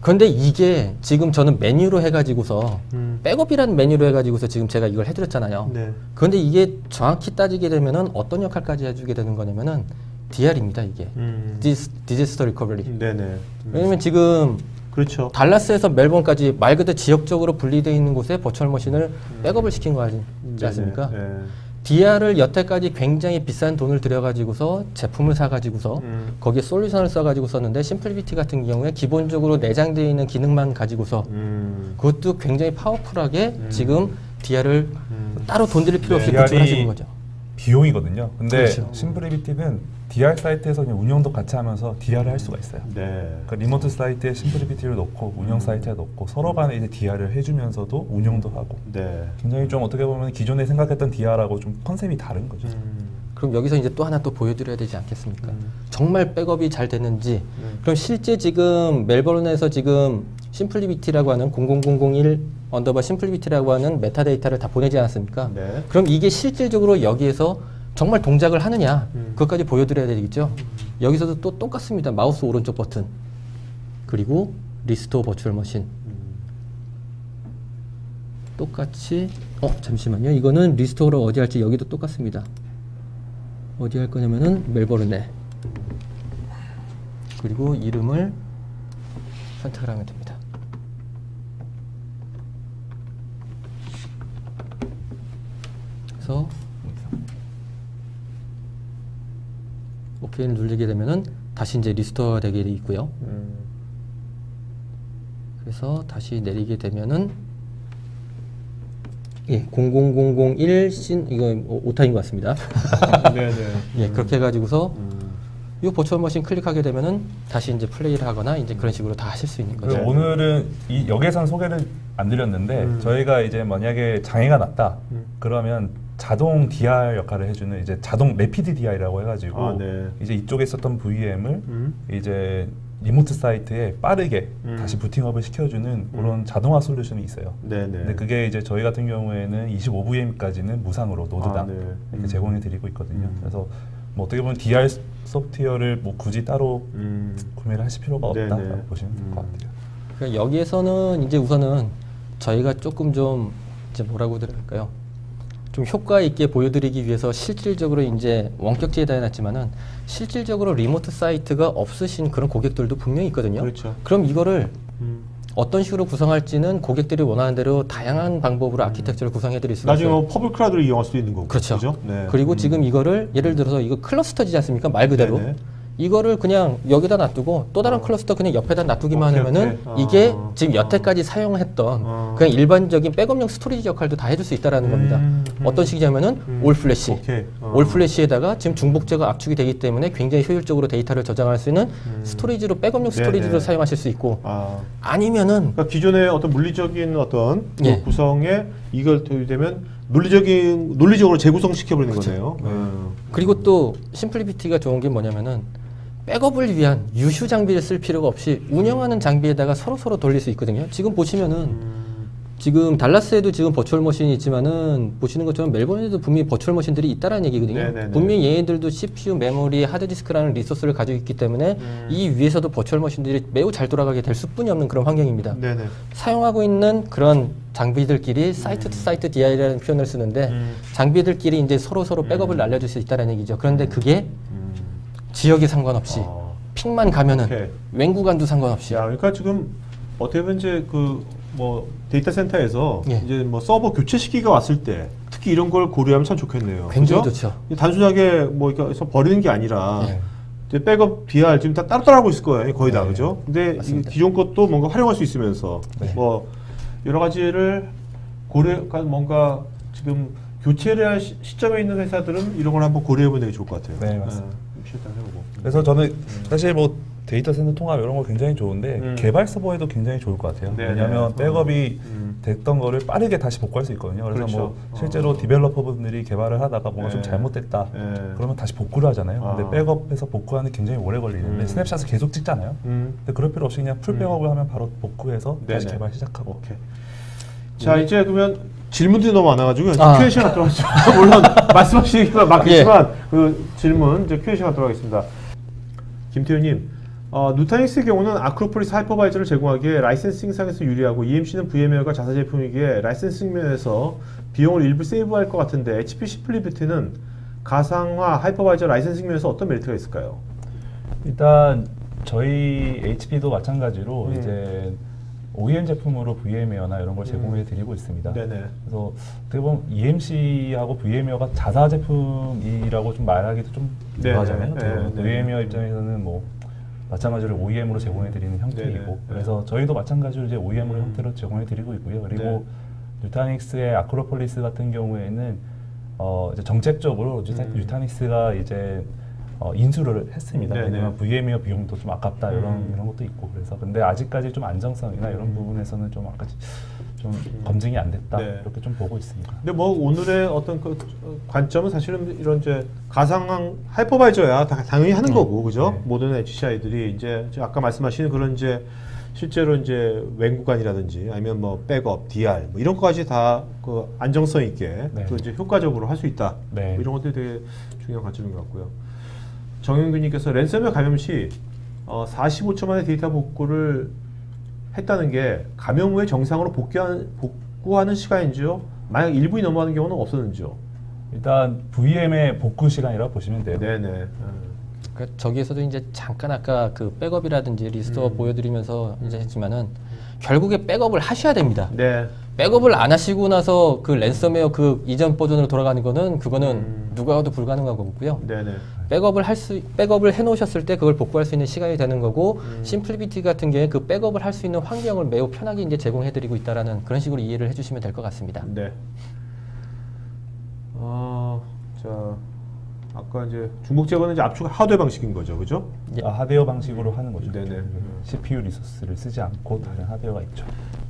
그런데 이게 지금 저는 메뉴로 해가지고서 백업이라는 메뉴로 해가지고서 지금 제가 이걸 해드렸잖아요. 네. 그런데 이게 정확히 따지게 되면은 어떤 역할까지 해주게 되는 거냐면은 DR입니다. 이게 디제스터 리커버리. 네네. 왜냐면 지금 그렇죠. 달라스에서 멜번까지 말 그대로 지역적으로 분리되어 있는 곳에 버추얼 머신을 백업을 시킨 거 아니지 않습니까? 네. DR을 여태까지 굉장히 비싼 돈을 들여가지고서 제품을 사가지고서 거기에 솔루션을 써가지고 썼는데 심플리비티 같은 경우에 기본적으로 내장되어 있는 기능만 가지고서 그것도 굉장히 파워풀하게 지금 DR을 따로 돈 들일 필요 없이 구축을 하시는 거죠. 비용이거든요. 근데 그렇죠. 심플리비티는 DR 사이트에서 그냥 운영도 같이 하면서 DR을 할 수가 있어요. 네. 그러니까 리모트 사이트에 심플리비티를 넣고 운영 사이트에 넣고 서로 간에 이제 DR을 해주면서도 운영도 하고 네. 굉장히 좀 어떻게 보면 기존에 생각했던 DR하고 좀 컨셉이 다른 거죠. 그럼 여기서 이제 또 하나 또 보여드려야 되지 않겠습니까? 정말 백업이 잘 됐는지. 그럼 실제 지금 멜버른에서 지금 심플리비티라고 하는 00001 언더바 심플리비티라고 하는 메타데이터를 다 보내지 않았습니까? 네. 그럼 이게 실질적으로 여기에서 정말 동작을 하느냐 그것까지 보여드려야 되겠죠. 여기서도 또 똑같습니다. 마우스 오른쪽 버튼 그리고 리스토어 버추얼 머신 똑같이 잠시만요. 이거는 리스토어를 어디 할지 여기도 똑같습니다. 어디 할 거냐면은 멜버른에 그리고 이름을 선택을 하면 됩니다. 그래서 OK를 누르게 되면은 다시 이제 리스토어가 되게 돼 있고요. 그래서 다시 내리게 되면은 00001 이거 오타인 것 같습니다. 네네. 예, 그렇게 해가지고서 이 버추얼 머신 클릭하게 되면은 다시 이제 플레이를 하거나 이제 그런 식으로 다 하실 수 있는 거죠. 오늘은 이 여기에선 소개를 안 드렸는데 저희가 이제 만약에 장애가 났다 그러면 자동 DR 역할을 해주는 이제 자동 레피드 DR이라고 해가지고 이제 이쪽에 있었던 VM을 이제 리모트 사이트에 빠르게 다시 부팅업을 시켜주는 그런 자동화 솔루션이 있어요. 근데 그게 이제 저희 같은 경우에는 25VM까지는 무상으로 노드당 이렇게 제공해 드리고 있거든요. 그래서 뭐 어떻게 보면 DR 소프트웨어를 뭐 굳이 따로 구매를 하실 필요가 없다라고 보시면 될 것 같아요. 그러니까 여기에서는 이제 우선은 저희가 조금 좀 이제 뭐라고 드릴까요? 좀 효과 있게 보여드리기 위해서 실질적으로 이제 원격지에다 해놨지만은 실질적으로 리모트 사이트가 없으신 그런 고객들도 분명히 있거든요. 그렇죠. 그럼 이거를 어떤 식으로 구성할지는 고객들이 원하는 대로 다양한 방법으로 아키텍처를 구성해드릴 수가 나중에 있어요. 뭐 퍼블 클라우드를 이용할 수도 있는 거고. 그렇죠. 그죠? 네. 그리고 지금 이거를 예를 들어서 이거 클러스터지지 않습니까? 말 그대로. 네네. 이거를 그냥 여기다 놔두고 또 다른 클러스터 그냥 옆에다 놔두기만 오케이, 하면은 오케이. 이게 지금 여태까지 사용했던 그냥 일반적인 백업용 스토리지 역할도 다 해줄 수 있다라는 겁니다. 어떤 식이냐면은 올 플래시. 오케이. 올 플래시에다가 지금 중복제가 압축이 되기 때문에 굉장히 효율적으로 데이터를 저장할 수 있는 스토리지로 백업용 스토리지로 사용하실 수 있고 아니면은 그러니까 기존의 어떤 물리적인 어떤 그 구성에 이걸 되면 논리적으로 재구성시켜버리는 거네요. 그리고 또 심플리비티가 좋은 게 뭐냐면은 백업을 위한 유휴 장비를 쓸 필요가 없이 운영하는 장비에다가 서로 돌릴 수 있거든요. 지금 보시면은 지금 달라스에도 지금 버추얼 머신이 있지만은 보시는 것처럼 멜번에도 분명히 버추얼 머신들이 있다라는 얘기거든요. 네네네. 분명히 얘네들도 CPU, 메모리, 하드디스크라는 리소스를 가지고 있기 때문에 이 위에서도 버추얼 머신들이 매우 잘 돌아가게 될 수뿐이 없는 그런 환경입니다. 네네. 사용하고 있는 그런 장비들끼리 사이트 투 사이트 DI라는 표현을 쓰는데 장비들끼리 이제 서로 백업을 날려줄 수 있다는 얘기죠. 그런데 그게 지역에 상관없이 픽만 가면은 웬 구간도 상관없이. 야, 그러니까 지금 어떻게 보면 이제 뭐 데이터 센터에서 예. 이제 뭐 서버 교체 시기가 왔을 때 특히 이런 걸 고려하면 참 좋겠네요. 굉장히 그죠? 좋죠. 단순하게 뭐 이렇게 해서 버리는 게 아니라 예. 이제 백업 DR 지금 다 따로 하고 있을 거예요. 거의 다 네. 그죠? 근데 이 맞습니다. 기존 것도 뭔가 활용할 수 있으면서 네. 뭐 여러 가지를 그러니까 뭔가 지금 교체를 할 시점에 있는 회사들은 이런 걸 한번 고려해보는 게 좋을 것 같아요. 네, 맞습니다. 실장 해보고. 그래서 저는 사실 뭐 데이터 센터 통합 이런 거 굉장히 좋은데 개발 서버에도 굉장히 좋을 것 같아요. 네네. 왜냐하면 백업이 됐던 거를 빠르게 다시 복구할 수 있거든요. 그래서 그렇죠. 뭐 실제로 디벨로퍼분들이 개발을 하다가 뭔가 좀 네. 잘못됐다. 네. 그러면 다시 복구를 하잖아요. 근데 백업해서 복구하는 게 굉장히 오래 걸리는데 스냅샷을 계속 찍잖아요. 근데 그럴 필요 없이 그냥 풀 백업을 하면 바로 복구해서 다시 네네. 개발 시작하고. 오케이. 자 이제 그러면 질문들이 너무 많아가지고 Q&A 시간 들어가죠. 물론 말씀하시기가 맞겠지만 그 질문 이제 Q&A 시간 들어가겠습니다. 김태우님, 누타닉스의 경우는 아크로폴리스 하이퍼바이저를 제공하기에 라이센싱상에서 유리하고 EMC는 VM웨어가 자사 제품이기에 라이센싱 면에서 비용을 일부 세이브할 것 같은데 HP 심플리비티는 가상화 하이퍼바이저 라이센싱 면에서 어떤 메리트가 있을까요? 일단 저희 HP도 마찬가지로 이제 OEM 제품으로 VM웨어나 이런 걸 제공해 드리고 있습니다. 네네. 그래서 어떻게 보면 EMC하고 VM웨어가 자사 제품이라고 좀 말하기도 좀 그러하잖아요. VM웨어 입장에서는 뭐 마찬가지로 OEM으로 제공해 드리는 형태이고, 네네. 그래서 저희도 마찬가지로 이제 OEM으로 형태로 제공해 드리고 있고요. 그리고 누타닉스의 아크로폴리스 같은 경우에는 이제 정책적으로 누타닉스가 이제 인수를 했습니다. 네네. 왜냐면 VM웨어 비용도 좀 아깝다 이런 것도 있고, 그래서 근데 아직까지 좀 안정성이나 이런 부분에서는 좀 아까 좀 검증이 안 됐다 이렇게 좀 보고 있습니다. 근데 뭐 오늘의 어떤 그 관점은 사실은 이런 이제 가상 하이퍼바이저야 당연히 하는 거고, 그죠? 네. 모든 HCI들이 이제 아까 말씀하신 그런 이제 실제로 이제 웬구간이라든지 아니면 뭐 백업, DR 뭐 이런 것까지 다 그 안정성 있게 또 이제 효과적으로 할 수 있다. 네. 뭐 이런 것들이 되게 중요한 관점인 것 같고요. 정영균님께서 랜섬웨어 감염 시 45초 만에 데이터 복구를 했다는 게 감염 후에 정상으로 복구하는 시간인지요? 만약 1분이 넘어가는 경우는 없었는지요? 일단 VM의 복구 시간이라고 보시면 돼요. 네네. 그러니까 저기에서도 이제 잠깐 아까 그 백업이라든지 리스토어 보여드리면서 이제 했지만은 결국에 백업을 하셔야 됩니다. 네. 백업을 안 하시고 나서 그 랜섬웨어 그 이전 버전으로 돌아가는 거는 그거는 누가 와도 불가능한 거고요. 네네. 백업을 해놓으셨을 때 그걸 복구할 수 있는 시간이 되는 거고, 심플리비티 같은 경우에 그 백업을 할 수 있는 환경을 매우 편하게 이제 제공해드리고 있다라는 그런 식으로 이해를 해주시면 될 것 같습니다. 네. 자, 아까 이제 중복 제거는 이제 압축 하드웨어 방식인 거죠, 그죠? 하드웨어 방식으로 하는 거죠. 네네. CPU 리소스를 쓰지 않고 다른 하드웨어가 있죠.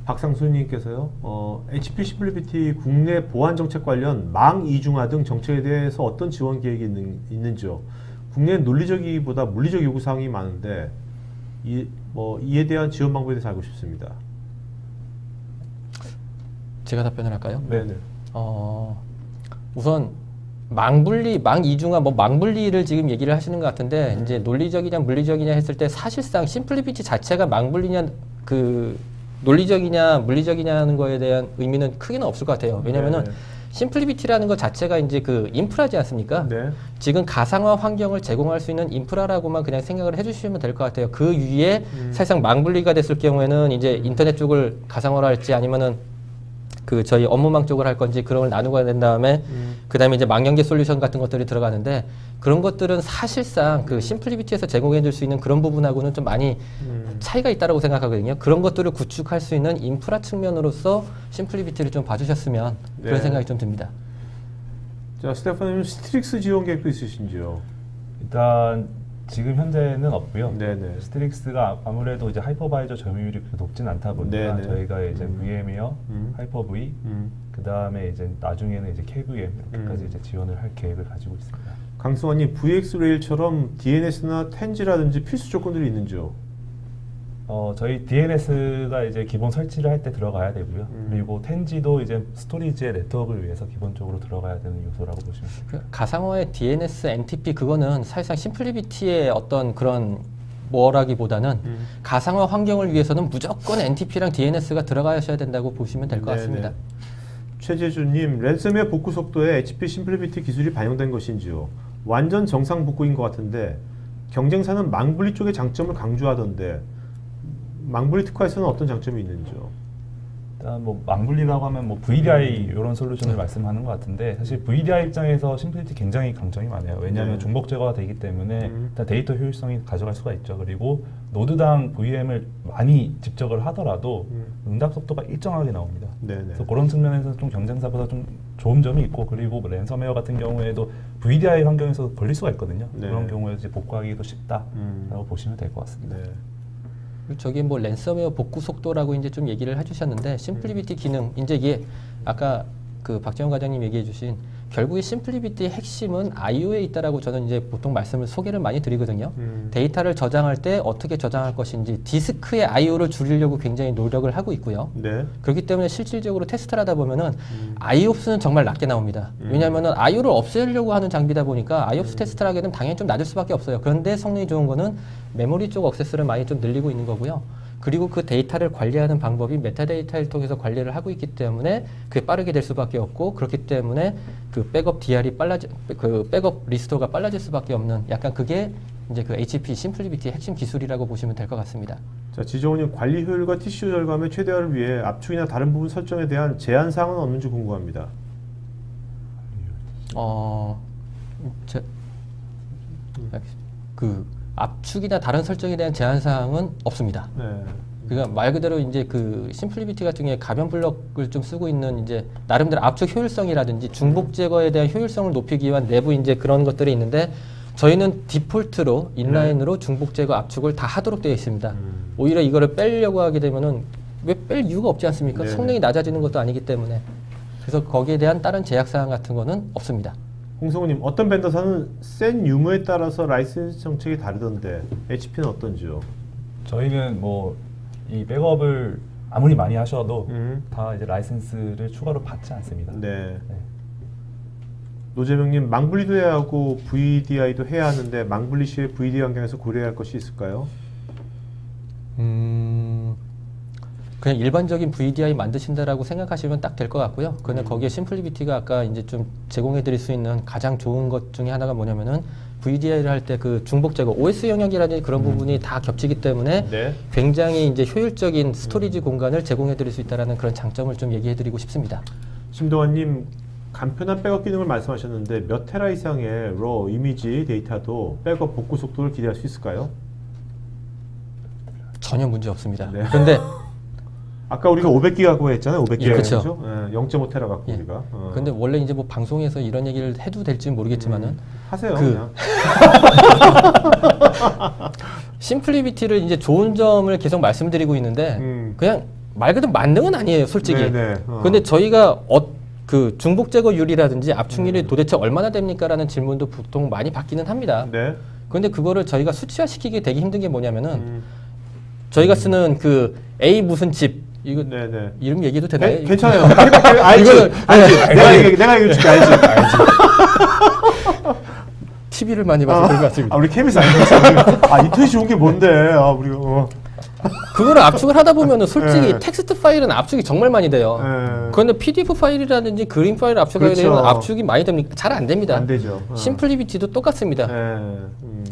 박상수님께서요, HP 심플리비티 국내 보안 정책 관련 망 이중화 등 정책에 대해서 어떤 지원 계획이 있는지요? 국내는 논리적이기보다 물리적 요구 사항이 많은데 이에 대한 지원 방법에 대해서 알고 싶습니다. 제가 답변을 할까요? 네네. 우선 망 이중화, 망분리를 지금 얘기를 하시는 것 같은데, 이제 논리적이냐 물리적이냐 했을 때 사실상 심플리비티 자체가 망분리냐 논리적이냐 물리적이냐는 거에 대한 의미는 크게는 없을 것 같아요. 왜냐면은 심플리비티라는 것 자체가 이제 그 인프라지 않습니까? 네. 지금 가상화 환경을 제공할 수 있는 인프라라고만 그냥 생각을 해주시면 될 것 같아요. 그 위에 사실상 망분리가 됐을 경우에는 이제 인터넷 쪽을 가상화로 할지 아니면은 그 저희 업무망 쪽을 할 건지 그런 걸 나누고 된 다음에 그 다음에 이제 망연계 솔루션 같은 것들이 들어가는데, 그런 것들은 사실상 그 심플리비티에서 제공해 줄 수 있는 그런 부분하고는 좀 많이 차이가 있다고 생각하거든요. 그런 것들을 구축할 수 있는 인프라 측면으로서 심플리비티를 좀 봐주셨으면 그런 생각이 좀 듭니다. 자, 스테파님 스트릭스 지원 계획도 있으신지요? 일단 지금 현재는 없고요. 네네. 스트릭스가 아무래도 이제 하이퍼바이저 점유율이 그렇게 높진 않다 보니까 네네. 저희가 이제 VM이요, 하이퍼V, 그 다음에 이제 나중에는 이제 KVM 이렇게까지 이제 지원을 할 계획을 가지고 있습니다. 강승환님, VX 레일처럼 DNS나 텐지라든지 필수 조건들이 있는지요? 저희 DNS가 이제 기본 설치를 할 때 들어가야 되고요. 그리고 텐지도 이제 스토리지의 네트워크를 위해서 기본적으로 들어가야 되는 요소라고 보시면 됩니다. 가상화의 DNS, NTP 그거는 사실상 심플리비티의 어떤 그런 뭐라기보다는 가상화 환경을 위해서는 무조건 NTP랑 DNS가 들어가셔야 된다고 보시면 될 것 같습니다. 최재주님, 랜섬웨어 복구 속도에 HP 심플리비티 기술이 반영된 것인지요? 완전 정상 복구인 것 같은데 경쟁사는 망블리 쪽의 장점을 강조하던데 망블리 특화에서는 어떤 장점이 있는지요? 일단 뭐 망블리라고 하면 뭐 VDI 이런 솔루션을 말씀하는 것 같은데 사실 VDI 입장에서 심플리티 굉장히 강점이 많아요. 왜냐하면 중복 제거가 되기 때문에 일단 데이터 효율성이 가져갈 수가 있죠. 그리고 노드당 VM을 많이 집적을 하더라도 응답 속도가 일정하게 나옵니다. 그래서 그런 측면에서 좀 경쟁사보다 좀 좋은 점이 있고, 그리고 뭐 랜섬웨어 같은 경우에도 VDI 환경에서 걸릴 수가 있거든요. 그런 경우에 이제 복구하기도 쉽다라고 보시면 될 것 같습니다. 저기 뭐 랜섬웨어 복구 속도라고 이제 좀 얘기를 해주셨는데 심플리비티 기능 이제 이게 아까 그 박재원 과장님 얘기해주신 결국에 심플리비티의 핵심은 I/O에 있다라고 저는 이제 보통 말씀을 소개를 많이 드리거든요. 데이터를 저장할 때 어떻게 저장할 것인지 디스크의 I/O를 줄이려고 굉장히 노력을 하고 있고요. 그렇기 때문에 실질적으로 테스트를 하다 보면은 IOPS는 정말 낮게 나옵니다. 왜냐하면은 I/O를 없애려고 하는 장비다 보니까 IOPS 테스트를 하게 되면 당연히 좀 낮을 수밖에 없어요. 그런데 성능이 좋은 거는 메모리 쪽 액세스를 많이 좀 늘리고 있는 거고요. 그리고 그 데이터를 관리하는 방법이 메타데이터를 통해서 관리를 하고 있기 때문에 그게 빠르게 될 수밖에 없고, 그렇기 때문에 그 백업 DR이 그 백업 리스토어가 빨라질 수밖에 없는, 약간 그게 이제 그 HP 심플리비티의 핵심 기술이라고 보시면 될 것 같습니다. 자, 지정훈님, 관리 효율과 TCO 절감의 최대화를 위해 압축이나 다른 부분 설정에 대한 제한 사항은 없는지 궁금합니다. 그 압축이나 다른 설정에 대한 제한 사항은 없습니다. 그러니까 말 그대로 이제 그 심플리비티 같은 경우에 가변 블럭을 좀 쓰고 있는 이제 나름대로 압축 효율성이라든지 중복 제거에 대한 효율성을 높이기 위한 내부 이제 그런 것들이 있는데, 저희는 디폴트로 인라인으로 중복 제거 압축을 다 하도록 되어 있습니다. 오히려 이거를 빼려고 하게 되면은 왜 뺄 이유가 없지 않습니까? 성능이 낮아지는 것도 아니기 때문에. 그래서 거기에 대한 다른 제약 사항 같은 거는 없습니다. 홍성우님, 어떤 벤더사는 센 유무에 따라서 라이센스 정책이 다르던데 HP는 어떤지요? 저희는 뭐 이 백업을 아무리 많이 하셔도 다 이제 라이센스를 추가로 받지 않습니다. 노재명님, 망블리도 해야 하고 VDI도 해야 하는데 망블리 시의 VDI 환경에서 고려해야 할 것이 있을까요? 그냥 일반적인 VDI 만드신다라고 생각하시면 딱 될 것 같고요. 그런데 거기에 심플리비티가 아까 이제 좀 제공해 드릴 수 있는 가장 좋은 것 중에 하나가 뭐냐면은 VDI를 할 때 그 중복 제거, OS 영역이라든지 그런 부분이 다 겹치기 때문에 굉장히 이제 효율적인 스토리지 공간을 제공해 드릴 수 있다는 그런 장점을 좀 얘기해 드리고 싶습니다. 심동환님, 간편한 백업 기능을 말씀하셨는데 몇 테라 이상의 로 이미지 데이터도 백업 복구 속도를 기대할 수 있을까요? 전혀 문제 없습니다. 그런데 아까 우리가 500기가고 했잖아요. 500기가. 그렇죠. 0.5테라 갖고 우리가. 근데 원래 이제 뭐 방송에서 이런 얘기를 해도 될지 모르겠지만은 하세요. 그냥. 심플리비티를 이제 좋은 점을 계속 말씀드리고 있는데 그냥 말 그대로 만능은 아니에요, 솔직히. 근데 저희가 그 중복 제거율이라든지 압축률이 도대체 얼마나 됩니까라는 질문도 보통 많이 받기는 합니다. 그런데 그거를 저희가 수치화시키기 되게 힘든 게 뭐냐면은 저희가 쓰는 그 A 무슨 집 이거 이름 얘기해도 되나요? 괜찮아요. 알지. 내가 얘기해줄게. 알지. TV를 많이 봐서 그런 것 같습니다. 우리 KBS 아니겠어? 이 트윗이 좋은 게 뭔데? 우리가 그거를 압축을 하다 보면은 솔직히 텍스트 파일은 압축이 정말 많이 돼요. 그런데 PDF 파일이라든지 그림 파일을 압축하게 되면 압축이 많이 됩니까? 잘 안 됩니다. 안 되죠. 심플리비티도 똑같습니다.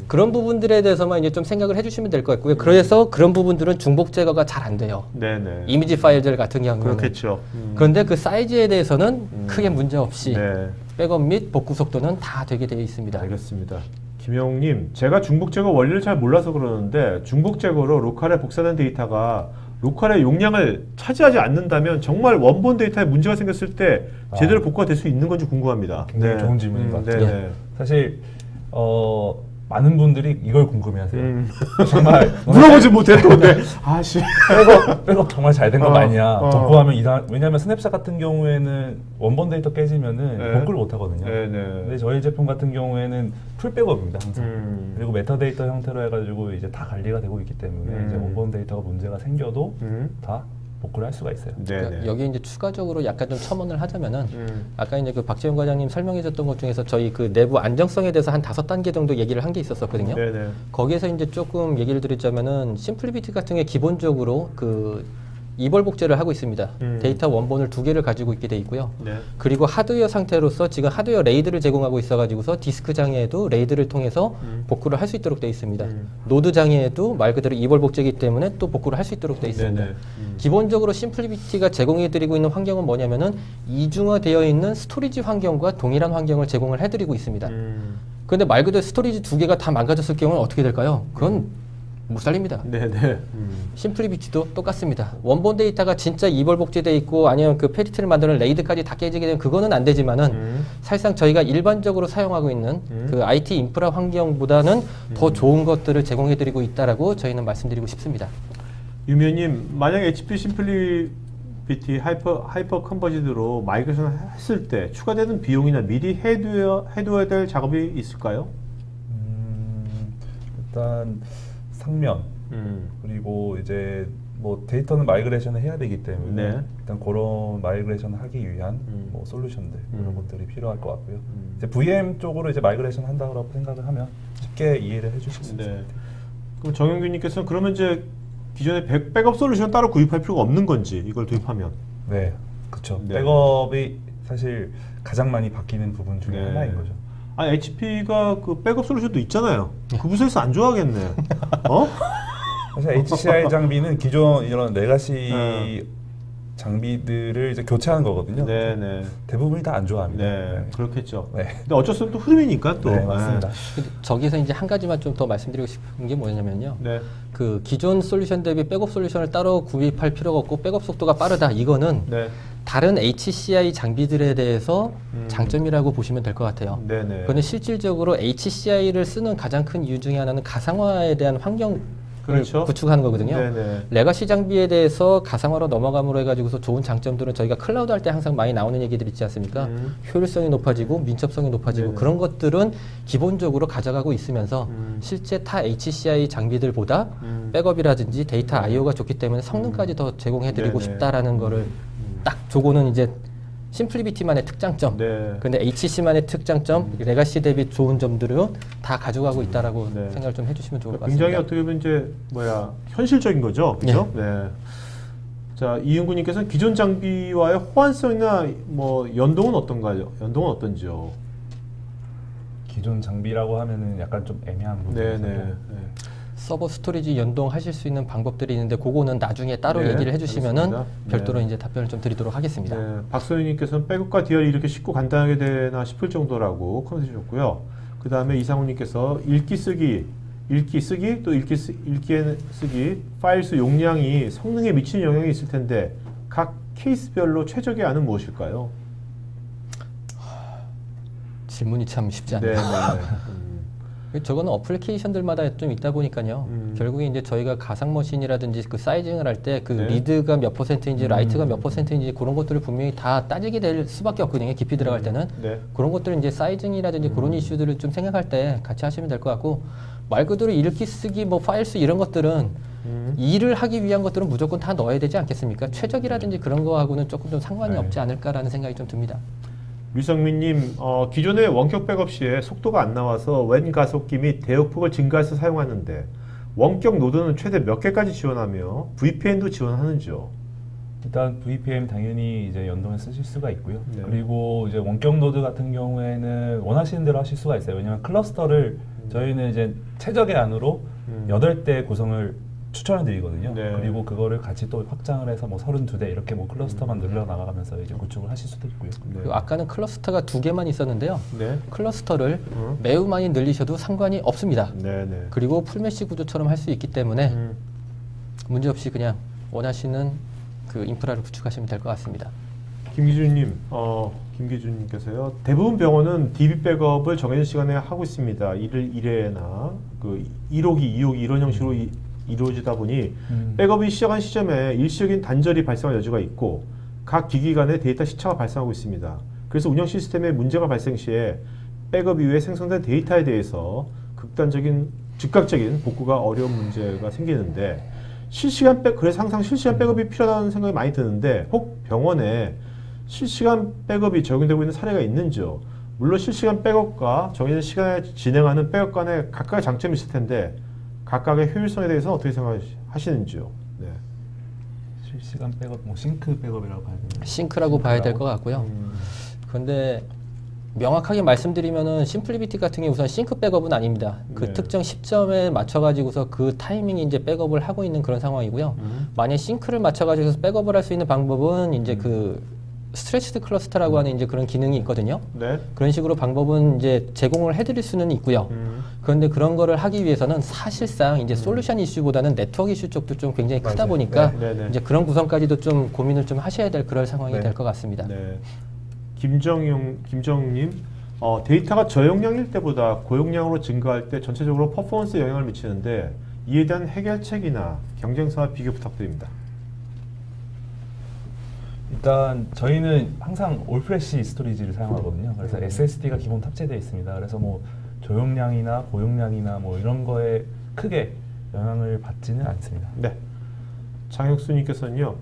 그런 부분들에 대해서만 이제 좀 생각을 해주시면 될 것 같고요. 그래서 그런 부분들은 중복 제거가 잘 안 돼요. 이미지 파일들 같은 경우는. 그렇겠죠. 그런데 그 사이즈에 대해서는 크게 문제 없이 백업 및 복구 속도는 다 되게 되어 있습니다. 알겠습니다. 김영웅님, 제가 중복 제거 원리를 잘 몰라서 그러는데 중복 제거로 로컬에 복사된 데이터가 로컬의 용량을 차지하지 않는다면 정말 원본 데이터에 문제가 생겼을 때 제대로 복구가 될 수 있는 건지 궁금합니다. 굉장히 좋은 질문인 것 같아요. 네. 사실 많은 분들이 이걸 궁금해하세요. 정말 물어보지 못했는데 아씨 백업 정말 잘 된 거 맞냐? 복구하면 왜냐하면 스냅샷 같은 경우에는 원본 데이터 깨지면은 복구를 못 하거든요. 근데 저희 제품 같은 경우에는 풀 백업입니다 항상. 그리고 메타데이터 형태로 해가지고 이제 다 관리가 되고 있기 때문에 이제 원본 데이터가 문제가 생겨도 다 복구를 할 수가 있어요. 그러니까 여기 이제 추가적으로 약간 좀 첨언을 하자면은 아까 이제 그 박재훈 과장님 설명해줬던 것 중에서 저희 그 내부 안정성에 대해서 한 5단계 정도 얘기를 한 게 있었었거든요. 거기에서 이제 조금 얘기를 드리자면은 심플리비티 같은 게 기본적으로 그 이벌 복제를 하고 있습니다. 데이터 원본을 2개를 가지고 있게 돼 있고요. 그리고 하드웨어 상태로서 지금 하드웨어 레이드를 제공하고 있어가지고서 디스크 장애에도 레이드를 통해서 복구를 할 수 있도록 돼 있습니다. 노드 장애에도 말 그대로 이벌 복제이기 때문에 또 복구를 할 수 있도록 돼 있습니다. 기본적으로 심플리비티가 제공해드리고 있는 환경은 뭐냐면은 이중화되어 있는 스토리지 환경과 동일한 환경을 제공을 해드리고 있습니다. 그런데 말 그대로 스토리지 2개가 다 망가졌을 경우는 어떻게 될까요? 그건 못 살립니다. 심플리비티도 똑같습니다. 원본 데이터가 진짜 이벌 복제되어 있고 아니면 그 페리티를 만드는 레이드까지 다 깨지게 되면 그거는 안 되지만은 사실상 저희가 일반적으로 사용하고 있는 그 IT 인프라 환경보다는 더 좋은 것들을 제공해드리고 있다라고 저희는 말씀드리고 싶습니다. 유미님, 만약 HP 심플리비티 하이퍼 컨버지드로 마이그레이션 했을 때 추가되는 비용이나 미리 해둬야 될 작업이 있을까요? 일단 상면 그리고 이제 뭐 데이터는 마이그레이션을 해야 되기 때문에 일단 그런 마이그레이션을 하기 위한 뭐 솔루션들 그런 것들이 필요할 것 같고요. 이제 VM 쪽으로 이제 마이그레이션 한다고 생각을 하면 쉽게 이해를 해주실 수 있습니다. 그럼 정영균님께서는 그러면 이제 기존에 백업 솔루션 따로 구입할 필요가 없는 건지 이걸 도입하면? 네, 그렇죠. 백업이 사실 가장 많이 바뀌는 부분 중에 하나인 거죠. 아니 HP가 그 백업 솔루션도 있잖아요. 그 부서에서 안 좋아하겠네. 사실 HCI 장비는 기존 이런 레가시 장비들을 이제 교체하는 거거든요. 대부분이 다 안 좋아합니다. 그렇겠죠. 근데 어쩔 수 없는 또 흐름이니까 또. 맞습니다. 근데 저기서 이제 한 가지만 좀 더 말씀드리고 싶은 게 뭐냐면요. 그 기존 솔루션 대비 백업 솔루션을 따로 구입할 필요가 없고 백업 속도가 빠르다. 이거는 다른 HCI 장비들에 대해서 장점이라고 보시면 될 것 같아요. 그런데 실질적으로 HCI를 쓰는 가장 큰 이유 중에 하나는 가상화에 대한 환경 구축하는 거거든요. 레가시 장비에 대해서 가상화로 넘어감으로 해가지고서 좋은 장점들은 저희가 클라우드 할 때 항상 많이 나오는 얘기들 있지 않습니까? 효율성이 높아지고 민첩성이 높아지고 그런 것들은 기본적으로 가져가고 있으면서 실제 타 HCI 장비들보다 백업이라든지 데이터 IO가 좋기 때문에 성능까지 더 제공해드리고 싶다라는 거를 딱 조고는 이제 심플리비티만의 특장점, 근데 HC만의 특장점, 레가시 대비 좋은 점들은 다 가져가고 있다라고 생각을 좀 해주시면 좋을 것 같습니다. 굉장히 어떻게 보면 이제 현실적인 거죠, 그렇죠? 자, 이윤구님께서는 기존 장비와의 호환성이나 뭐 연동은 어떤가요? 연동은 어떤지요? 기존 장비라고 하면은 약간 좀 애매한 부분이잖아요. 서버 스토리지 연동하실 수 있는 방법들이 있는데 그거는 나중에 따로 얘기를 해주시면은 별도로 이제 답변을 좀 드리도록 하겠습니다. 박소윤님께서는 백업과 DR이 이렇게 쉽고 간단하게 되나 싶을 정도라고 코멘트 주셨고요. 그 다음에 이상훈님께서 읽기 쓰기 또 읽기 쓰기 파일 수 용량이 성능에 미치는 영향이 있을 텐데 각 케이스별로 최적의 안은 무엇일까요? 질문이 참 쉽지 않네요. 저거는 어플리케이션들마다 좀 있다 보니까요. 결국에 이제 저희가 가상 머신이라든지 그 사이징을 할 때 그 리드가 몇 %인지 라이트가 몇 %인지 그런 것들을 분명히 다 따지게 될 수밖에 없거든요. 깊이 들어갈 때는. 그런 것들은 이제 사이징이라든지 그런 이슈들을 좀 생각할 때 같이 하시면 될 것 같고 말 그대로 읽기 쓰기 뭐 파일 수 이런 것들은 일을 하기 위한 것들은 무조건 다 넣어야 되지 않겠습니까? 최적이라든지 그런 거하고는 조금 좀 상관이 없지 않을까라는 생각이 좀 듭니다. 유성민님, 기존의 원격 백업 시에 속도가 안 나와서 웬 가속기 및 대역폭을 증가해서 사용하는데 원격 노드는 최대 몇 개까지 지원하며 VPN도 지원하는지요? 일단 VPN 당연히 이제 연동해 쓰실 수가 있고요. 그리고 이제 원격 노드 같은 경우에는 원하시는 대로 하실 수가 있어요. 왜냐하면 클러스터를 저희는 이제 최적의 안으로 8대 구성을 추천을 드리거든요. 그리고 그거를 같이 또 확장을 해서 뭐 32대 이렇게 뭐 클러스터만 늘려 나가면서 이제 구축을 하실 수도 있고요. 그리고 아까는 클러스터가 2개만 있었는데요. 클러스터를 매우 많이 늘리셔도 상관이 없습니다. 그리고 풀메시 구조처럼 할 수 있기 때문에 문제없이 그냥 원하시는 그 인프라를 구축하시면 될 것 같습니다. 김기준님, 김기준님께서요. 대부분 병원은 DB 백업을 정해진 시간에 하고 있습니다. 1회나 그 1호기, 2호기 이런 형식으로 이루어지다 보니 백업이 시작한 시점에 일시적인 단절이 발생할 여지가 있고 각 기기 간의 데이터 시차가 발생하고 있습니다. 그래서 운영 시스템에 문제가 발생 시에 백업 이후에 생성된 데이터에 대해서 즉각적인 복구가 어려운 문제가 생기는데 그래서 항상 실시간 백업이 필요하다는 생각이 많이 드는데 혹 병원에 실시간 백업이 적용되고 있는 사례가 있는지요? 물론 실시간 백업과 정해진 시간에 진행하는 백업 간에 각각의 장점이 있을 텐데 각각의 효율성에 대해서는 어떻게 생각하시는지요? 네. 실시간 백업, 뭐 싱크 백업이라고 봐야 되나요? 싱크라고 봐야 될 것 같고요. 그런데 명확하게 말씀드리면은 심플리비티 같은 게 우선 싱크 백업은 아닙니다. 그 네. 특정 시점에 맞춰가지고서 그 타이밍에 이제 백업을 하고 있는 그런 상황이고요. 만약 싱크를 맞춰가지고 백업을 할 수 있는 방법은 이제 그 스트레치드 클러스터라고 하는 이제 그런 기능이 있거든요. 네. 그런 식으로 방법은 이제 제공을 해드릴 수는 있고요. 그런데 그런 거를 하기 위해서는 사실상 이제 솔루션 이슈보다는 네트워크 이슈 쪽도 좀 굉장히 크다 맞아요. 보니까 네. 이제 그런 구성까지도 좀 고민을 좀 하셔야 될 그럴 상황이 네. 될 것 같습니다. 네. 김정님, 데이터가 저용량일 때보다 고용량으로 증가할 때 전체적으로 퍼포먼스에 영향을 미치는데 이에 대한 해결책이나 경쟁사와 비교 부탁드립니다. 일단 저희는 항상 올프레시 스토리지를 사용하거든요. 그래서 SSD가 기본 탑재되어 있습니다. 그래서 뭐 저용량이나 고용량이나 뭐 이런 거에 크게 영향을 받지는 않습니다. 네. 장혁수님께서는요.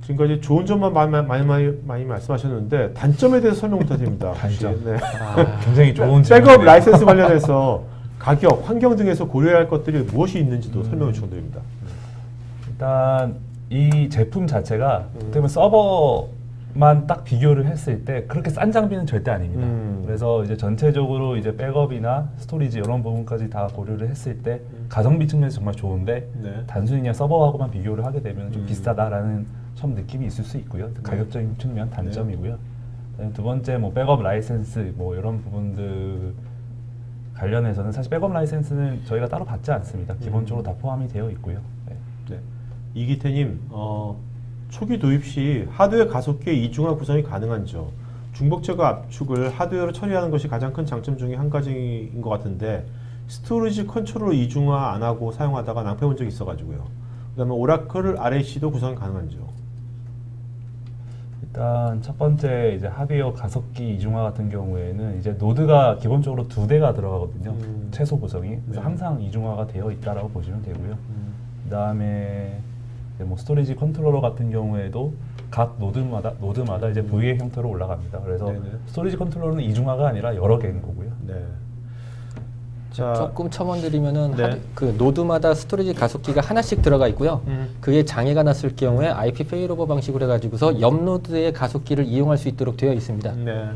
지금까지 좋은 점만 많이 말씀하셨는데 단점에 대해서 설명 부탁드립니다. 단점. 네. 굉장히 좋은 백업 질문이네요. 라이센스 관련해서 가격, 환경 등에서 고려해야 할 것들이 무엇이 있는지도 설명해 주시면 됩니다. 일단 이 제품 자체가 어떻게 보면 서버만 딱 비교를 했을 때 그렇게 싼 장비는 절대 아닙니다. 그래서 이제 전체적으로 이제 백업이나 스토리지 이런 부분까지 다 고려를 했을 때 가성비 측면에서 정말 좋은데 네. 단순히 그냥 서버하고만 비교를 하게 되면 좀 비싸다라는 처음 느낌이 있을 수 있고요. 가격적인 측면 단점이고요. 그다음에 두 번째 뭐 백업 라이센스 뭐 이런 부분들 관련해서는 사실 백업 라이센스는 저희가 따로 받지 않습니다. 기본적으로 다 포함이 되어 있고요. 네. 네. 이기태님, 초기 도입 시 하드웨어 가속기의 이중화 구성이 가능한지요? 중복 제거 압축을 하드웨어로 처리하는 것이 가장 큰 장점 중에 한 가지인 것 같은데 스토리지 컨트롤 이중화 안 하고 사용하다가 낭패 본 적이 있어가지고요. 그 다음에 오라클 RAC도 구성이 가능한지요? 일단 첫 번째 이제 하드웨어 가속기 이중화 같은 경우에는 이제 노드가 기본적으로 2대가 들어가거든요. 최소 구성이. 그래서 네. 항상 이중화가 되어 있다라고 보시면 되고요. 그다음에 이제 뭐 스토리지 컨트롤러 같은 경우에도 각 노드마다 이제 VA 형태로 올라갑니다. 그래서 네네. 스토리지 컨트롤러는 이중화가 아니라 여러 개인 거고요. 네. 자, 조금 첨언드리면은 네. 그 노드마다 스토리지 가속기가 하나씩 들어가 있고요. 그게 장애가 났을 경우에 IP 페일오버 방식으로 해가지고서 옆 노드의 가속기를 이용할 수 있도록 되어 있습니다. 네.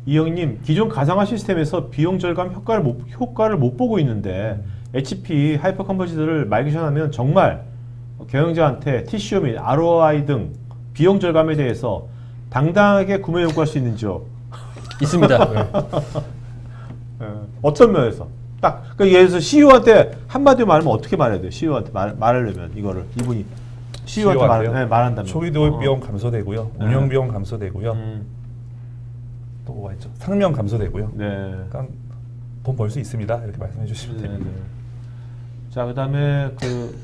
이영님, 기존 가상화 시스템에서 비용 절감 효과를 못 보고 있는데 HP 하이퍼 컨버지들을 마이그레이션하면 정말 경영자한테 TCO 및 ROI 등 비용 절감에 대해서 당당하게 구매 요구할 수 있는지요? 있습니다. 어떤 면에서? 딱, 그러니까 예를 들어서 CEO한테 한마디로 말하면 어떻게 말해야 돼요? CEO한테 말하려면 이거를 이분이 CEO한테 말한다면 초기 도입 비용 감소되고요. 운영 비용 감소되고요. 또 뭐가 있죠? 상명 감소되고요. 네. 그러니까 돈 벌 수 있습니다. 이렇게 말씀해 주시면 됩니다. 자, 그다음에 그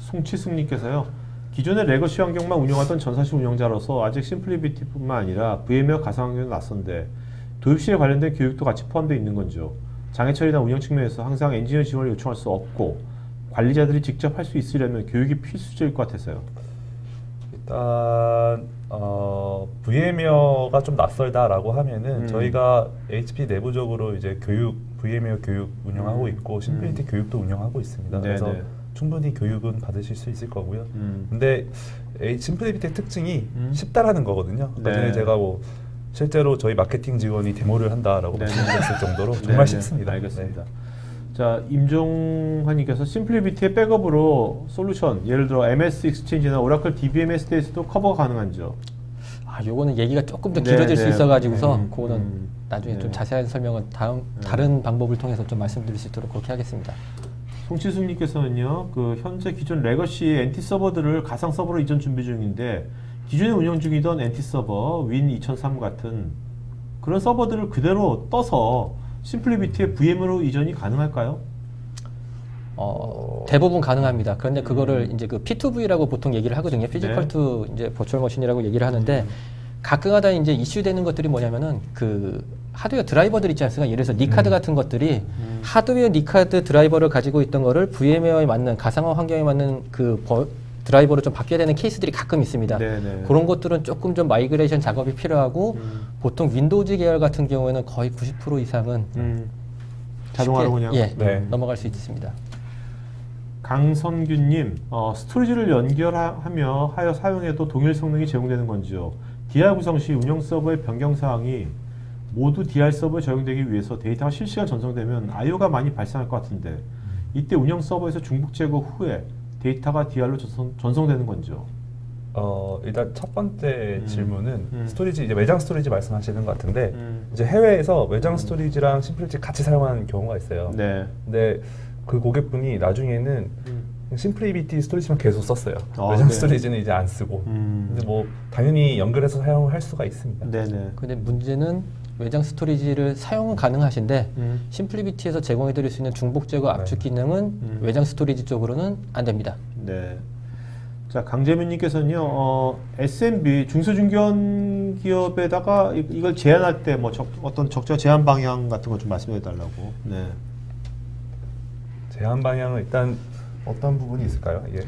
송치승님께서요. 기존의 레거시 환경만 운영하던 전사실 운영자로서 아직 심플리비티뿐만 아니라 VM웨어 가상 환경도 낯선데 도입 시에 관련된 교육도 같이 포함되어 있는 건지요? 장애 처리나 운영 측면에서 항상 엔지니어 지원을 요청할 수 없고 관리자들이 직접 할 수 있으려면 교육이 필수적일 것 같아서요. 일단 VM웨어가 좀 낯설다라고 하면은 저희가 HP 내부적으로 이제 VM웨어 교육 운영하고 있고 심플리티 교육도 운영하고 있습니다. 그래서 충분히 교육은 받으실 수 있을 거고요. 근데 심플리티의 특징이 쉽다라는 거거든요. 아까 전에 제가 뭐 실제로 저희 마케팅 직원이 데모를 한다라고 말씀드렸을 정도로 정말 쉽습니다. 알겠습니다. 자, 임종환님께서 심플리비티의 백업으로 솔루션, 예를 들어 MS 익스체인지나 오라클 DBMS 대해서도 커버가 가능한지요? 요거는 얘기가 조금 더 길어질 수 있어가지고서 그거는 나중에 네. 좀 자세한 설명은 다른 방법을 통해서 좀 말씀드릴 수 있도록 그렇게 하겠습니다. 송치숙님께서는요, 그 현재 기존 레거시 NT 서버들을 가상 서버로 이전 준비 중인데 기존에 운영 중이던 NT 서버 윈 2003 같은 그런 서버들을 그대로 떠서 심플리비티의 VM으로 이전이 가능할까요? 대부분 가능합니다. 그런데 그거를 이제 그 P2V라고 보통 얘기를 하거든요. 피지컬 투 이제 버추얼 머신이라고 얘기를 하는데 가끔가다 이제 이슈되는 것들이 뭐냐면은 그 하드웨어 드라이버들 있지 않습니까? 예를 들어서 니카드 같은 것들이 하드웨어 니카드 드라이버를 가지고 있던 거를 VM웨어에 맞는 가상화 환경에 맞는 그 드라이버로 좀 바뀌어야 되는 케이스들이 가끔 있습니다. 네네. 그런 것들은 조금 좀 마이그레이션 작업이 필요하고 보통 윈도우즈 계열 같은 경우에는 거의 90% 이상은 자동화로 쉽게, 그냥 넘어갈 수 있습니다. 강선규님, 스토리지를 연결하며 하여 사용해도 동일 성능이 제공되는 건지요? DR 구성 시 운영 서버의 변경 사항이 모두 DR 서버에 적용되기 위해서 데이터가 실시간 전송되면 I/O가 많이 발생할 것 같은데 이때 운영 서버에서 중복 제거 후에 데이터가 DR로 전송되는 건지요? 일단 첫 번째 질문은 스토리지, 이제 외장 스토리지 말씀하시는 것 같은데 이제 해외에서 외장 스토리지랑 심플리티 같이 사용하는 경우가 있어요. 네. 근데 그 고객분이 나중에는 심플리비티 스토리지만 계속 썼어요. 외장 네. 스토리지는 이제 안 쓰고. 근데 뭐 당연히 연결해서 사용할 수가 있습니다. 네네. 근데 문제는 외장 스토리지를 사용은 가능하신데 심플리비티에서 제공해드릴 수 있는 중복 제거 압축 기능은 외장 스토리지 쪽으로는 안 됩니다. 네. 자, 강재민님께서는요, SMB 중소중견 기업에다가 이걸 제한할 때 뭐 어떤 적정 제한 방향 같은 거 좀 말씀해 달라고. 네. 제한 방향은 일단 어떤 부분이 있을까요? 예.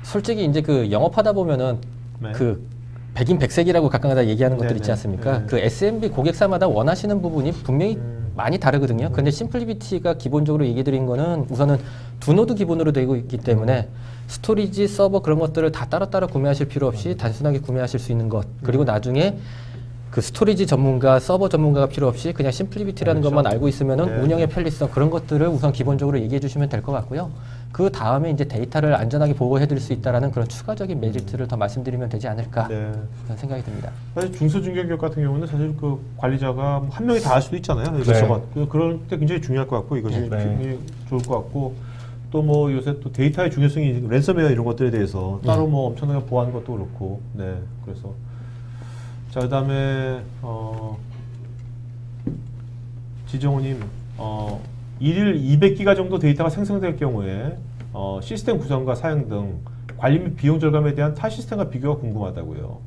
솔직히 이제 그 영업하다 보면은 네. 그 백인 백색이라고 가끔가다 얘기하는 것들 있지 네네. 않습니까? 네. 그 SMB 고객사마다 원하시는 부분이 분명히 많이 다르거든요. 근데 심플리비티가 기본적으로 얘기 드린 거는 우선은 두 노드 기본으로 되고 있기 때문에 스토리지, 서버 그런 것들을 다 따로따로 구매하실 필요 없이 단순하게 구매하실 수 있는 것. 그리고 나중에 그 스토리지 전문가, 서버 전문가가 필요 없이 그냥 심플리비티라는 그렇죠. 것만 알고 있으면은 네. 운영의 편리성 그런 것들을 우선 기본적으로 얘기해 주시면 될 것 같고요. 그 다음에 이제 데이터를 안전하게 보호해 드릴 수 있다라는 그런 추가적인 메리트를 더 말씀드리면 되지 않을까 네. 그런 생각이 듭니다. 사실 중소중견기업 같은 경우는 사실 그 관리자가 한 명이 다 할 수도 있잖아요. 이것저것. 그럴 때 굉장히 중요할 것 같고 이것이 굉장히 좋을 것 같고 또 뭐 요새 또 데이터의 중요성이 랜섬웨어 이런 것들에 대해서 따로 뭐 엄청나게 보호하는 것도 그렇고 네. 그래서 자, 그다음에 지정호님 일일 200기가 정도 데이터가 생성될 경우에 시스템 구성과 사용 등 관리 및 비용 절감에 대한 타 시스템과 비교가 궁금하다고요.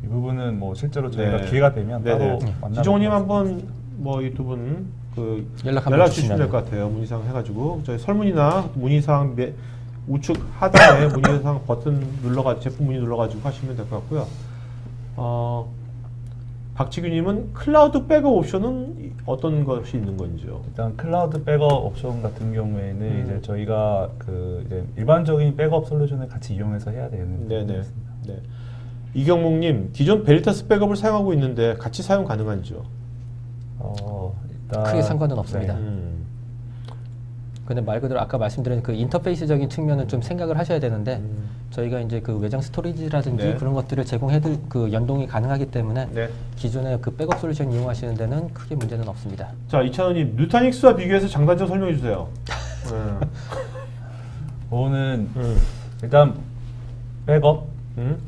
이 부분은 뭐 실제로 저희가 네. 기회가 되면 따로 만나보고 지정호님 한번 뭐 이 두 분 그 연락 주시면 될 것 같아요. 문의사항 해가지고 저희 설문이나 문의사항 우측 하단에 문의사항 버튼 눌러가지고 제품 문의 눌러가지고 하시면 될 것 같고요. 박지규님은 클라우드 백업 옵션은 어떤 것이 있는 건지요? 일단 클라우드 백업 옵션 같은 경우에는 이제 저희가 그 이제 일반적인 백업 솔루션을 같이 이용해서 해야 되는 네네. 있습니다. 네. 이경목님 기존 베리타스 백업을 사용하고 있는데 같이 사용 가능한지요? 일단 크게 상관은 없습니다. 근데 말 그대로 아까 말씀드린 그 인터페이스적인 측면은 좀 생각을 하셔야 되는데 저희가 이제 그 외장 스토리지라든지 네. 그런 것들을 제공해드릴 그 연동이 가능하기 때문에 네. 기존의 그 백업 솔루션 이용하시는 데는 크게 문제는 없습니다. 자, 이찬원님 누타닉스와 비교해서 장단점 설명해 주세요. 그거는 일단 백업,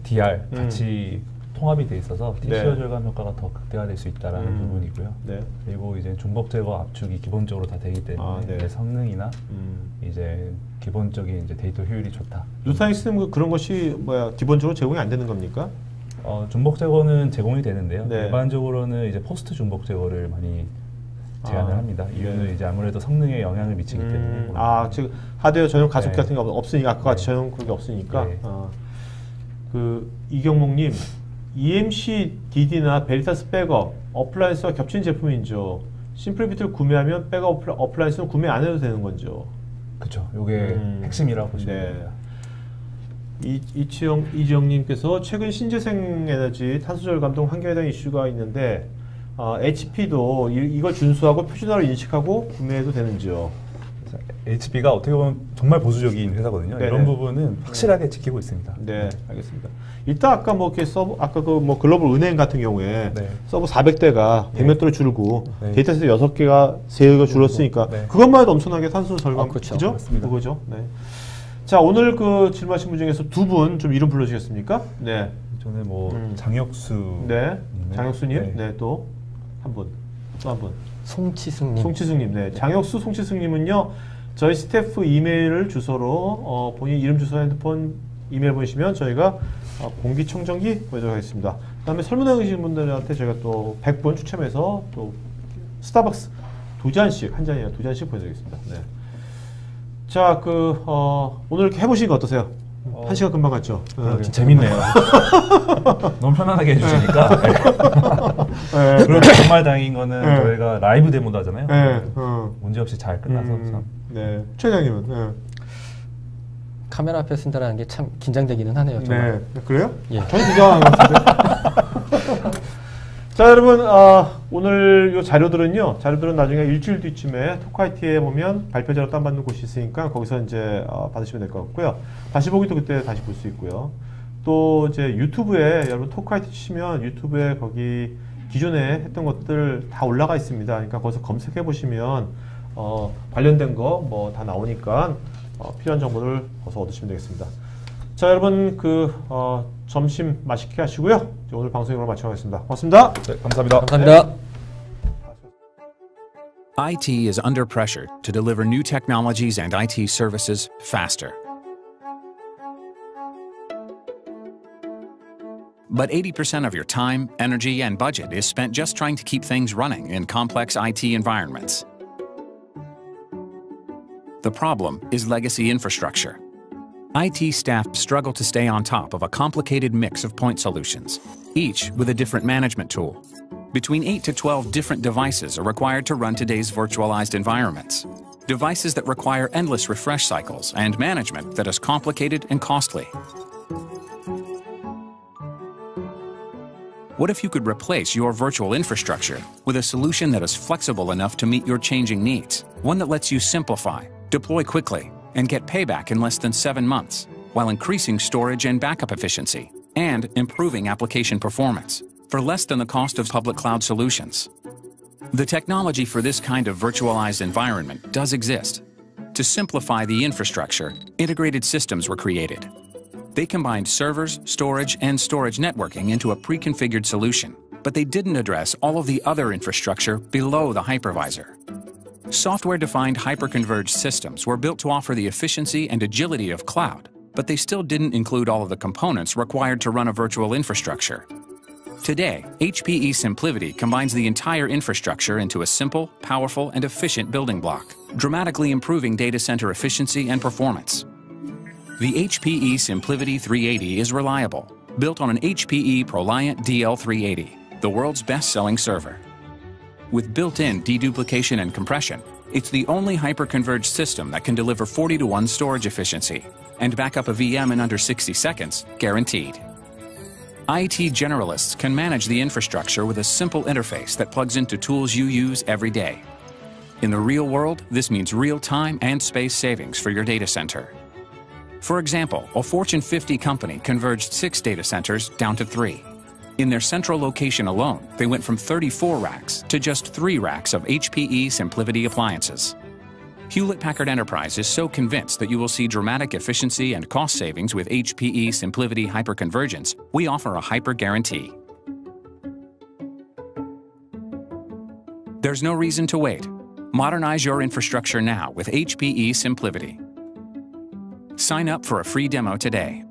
DR 음. 같이 통합이 돼 있어서 네. TCO 절감 효과가 더 극대화될 수 있다라는 부분이고요. 네. 그리고 이제 중복 제거 압축이 기본적으로 다 되기 때문에 네. 이제 성능이나 이제 기본적인 이제 데이터 효율이 좋다. 누타닉스는 그런 것이 기본적으로 제공이 안 되는 겁니까? 중복 제거는 제공이 되는데요. 네. 일반적으로는 이제 포스트 중복 제거를 많이 제한을 합니다. 이유는 이제 아무래도 성능에 영향을 미치기 때문에. 즉 하드웨어 전용 가속기 네. 같은 게 없으니까 아까 같이 전용 그런 게 없으니까. 네. 그 이경목님 EMC DD나 베리타스 백업 어플라이언스와 겹친 제품인지요? 심플비트를 구매하면 백업 어플라이언스는 구매 안 해도 되는 건지요? 그렇죠. 이게 핵심이라고 보시면 네. 됩니다. 이지영님께서 최근 신재생 에너지 탄소 절감 등 환경에 대한 이슈가 있는데 HP도 이걸 준수하고 표준화를 인식하고 구매해도 되는지요? HP가 어떻게 보면 정말 보수적인 회사거든요. 네네. 이런 부분은 확실하게 지키고 있습니다. 네, 알겠습니다. 이따 아까 뭐 이렇게 서버 아까 그 뭐 글로벌 은행 같은 경우에 네. 서버 400대가 100몇 대로 줄고 네. 데이터 센터 6개가 3개가 줄었으니까 네. 그것만 해도 엄청나게 탄소 절감 그렇죠. 그죠? 맞습니다. 그거죠. 네. 자, 오늘 그 질문하신 분 중에서 두 분 좀 이름 불러 주시겠습니까? 네. 저는 뭐 장혁수 네. 장혁수 님. 네. 네, 또 한 분. 또 한 분. 송치승님. 송치승님. 네. 장혁수 송치승님은요. 저희 스태프 이메일 주소로 본인 이름 주소 핸드폰 이메일 보내시면 저희가 공기청정기 보내도록 하겠습니다. 그다음에 설문해 주신 분들한테 저희가 또 100분 추첨해서 또 스타벅스 한 잔씩 보내드리겠습니다. 네. 자, 오늘 이렇게 해보시니까 어떠세요? 한 시간 금방 갔죠? 재밌네요. 너무 편안하게 해주시니까. 네. 그리고 정말 다행인 거는 네. 저희가 라이브 데모도 하잖아요. 네. 문제 없이 잘 끝나서 참. 네. 최 회장님은? 네. 카메라 앞에 쓴다는 게 참 긴장되기는 하네요. 정말. 네. 그래요? 예. 저는 긴장하는 것 같은데. 자, 여러분, 오늘 이 자료들은 나중에 일주일 뒤쯤에 토크IT에 보면 발표 자료 다운받는 곳이 있으니까 거기서 이제 받으시면 될 것 같고요. 다시 보기도 그때 다시 볼 수 있고요. 또 이제 유튜브에 여러분 토크IT 치시면 유튜브에 거기 기존에 했던 것들 다 올라가 있습니다. 그러니까 거기서 검색해 보시면 관련된 거 뭐 다 나오니까 필요한 정보를 거기서 얻으시면 되겠습니다. 자, 여러분 점심 맛있게 하시고요. 오늘 방송 이걸로 마치겠습니다. 고맙습니다. 네, 감사합니다. 감사합니다. IT is under pressure to deliver new technologies and IT services faster. But 80% of your time, energy, and budget is spent just trying to keep things running in complex IT environments. The problem is legacy infrastructure. IT staff struggle to stay on top of a complicated mix of point solutions, each with a different management tool. Between 8 to 12 different devices are required to run today's virtualized environments. Devices that require endless refresh cycles and management that is complicated and costly. What if you could replace your virtual infrastructure with a solution that is flexible enough to meet your changing needs? One that lets you simplify, deploy quickly, and get payback in less than 7 months, while increasing storage and backup efficiency, and improving application performance, for less than the cost of public cloud solutions. The technology for this kind of virtualized environment does exist. To simplify the infrastructure, integrated systems were created. They combined servers, storage, and storage networking into a pre-configured solution, but they didn't address all of the other infrastructure below the hypervisor. Software-defined hyperconverged systems were built to offer the efficiency and agility of cloud, but they still didn't include all of the components required to run a virtual infrastructure. Today, HPE SimpliVity combines the entire infrastructure into a simple, powerful, and efficient building block, dramatically improving data center efficiency and performance. The HPE SimpliVity 380 is reliable, built on an HPE ProLiant DL380, the world's best-selling server. With built-in deduplication and compression, it's the only hyperconverged system that can deliver 40-to-1 storage efficiency and back up a VM in under 60 seconds, guaranteed. IT generalists can manage the infrastructure with a simple interface that plugs into tools you use every day. In the real world, this means real time and space savings for your data center. For example, a Fortune 50 company converged 6 data centers down to 3. In their central location alone, they went from 34 racks to just 3 racks of HPE SimpliVity appliances. Hewlett-Packard Enterprise is so convinced that you will see dramatic efficiency and cost savings with HPE SimpliVity Hyperconvergence, we offer a hyper guarantee. There's no reason to wait. Modernize your infrastructure now with HPE SimpliVity. Sign up for a free demo today.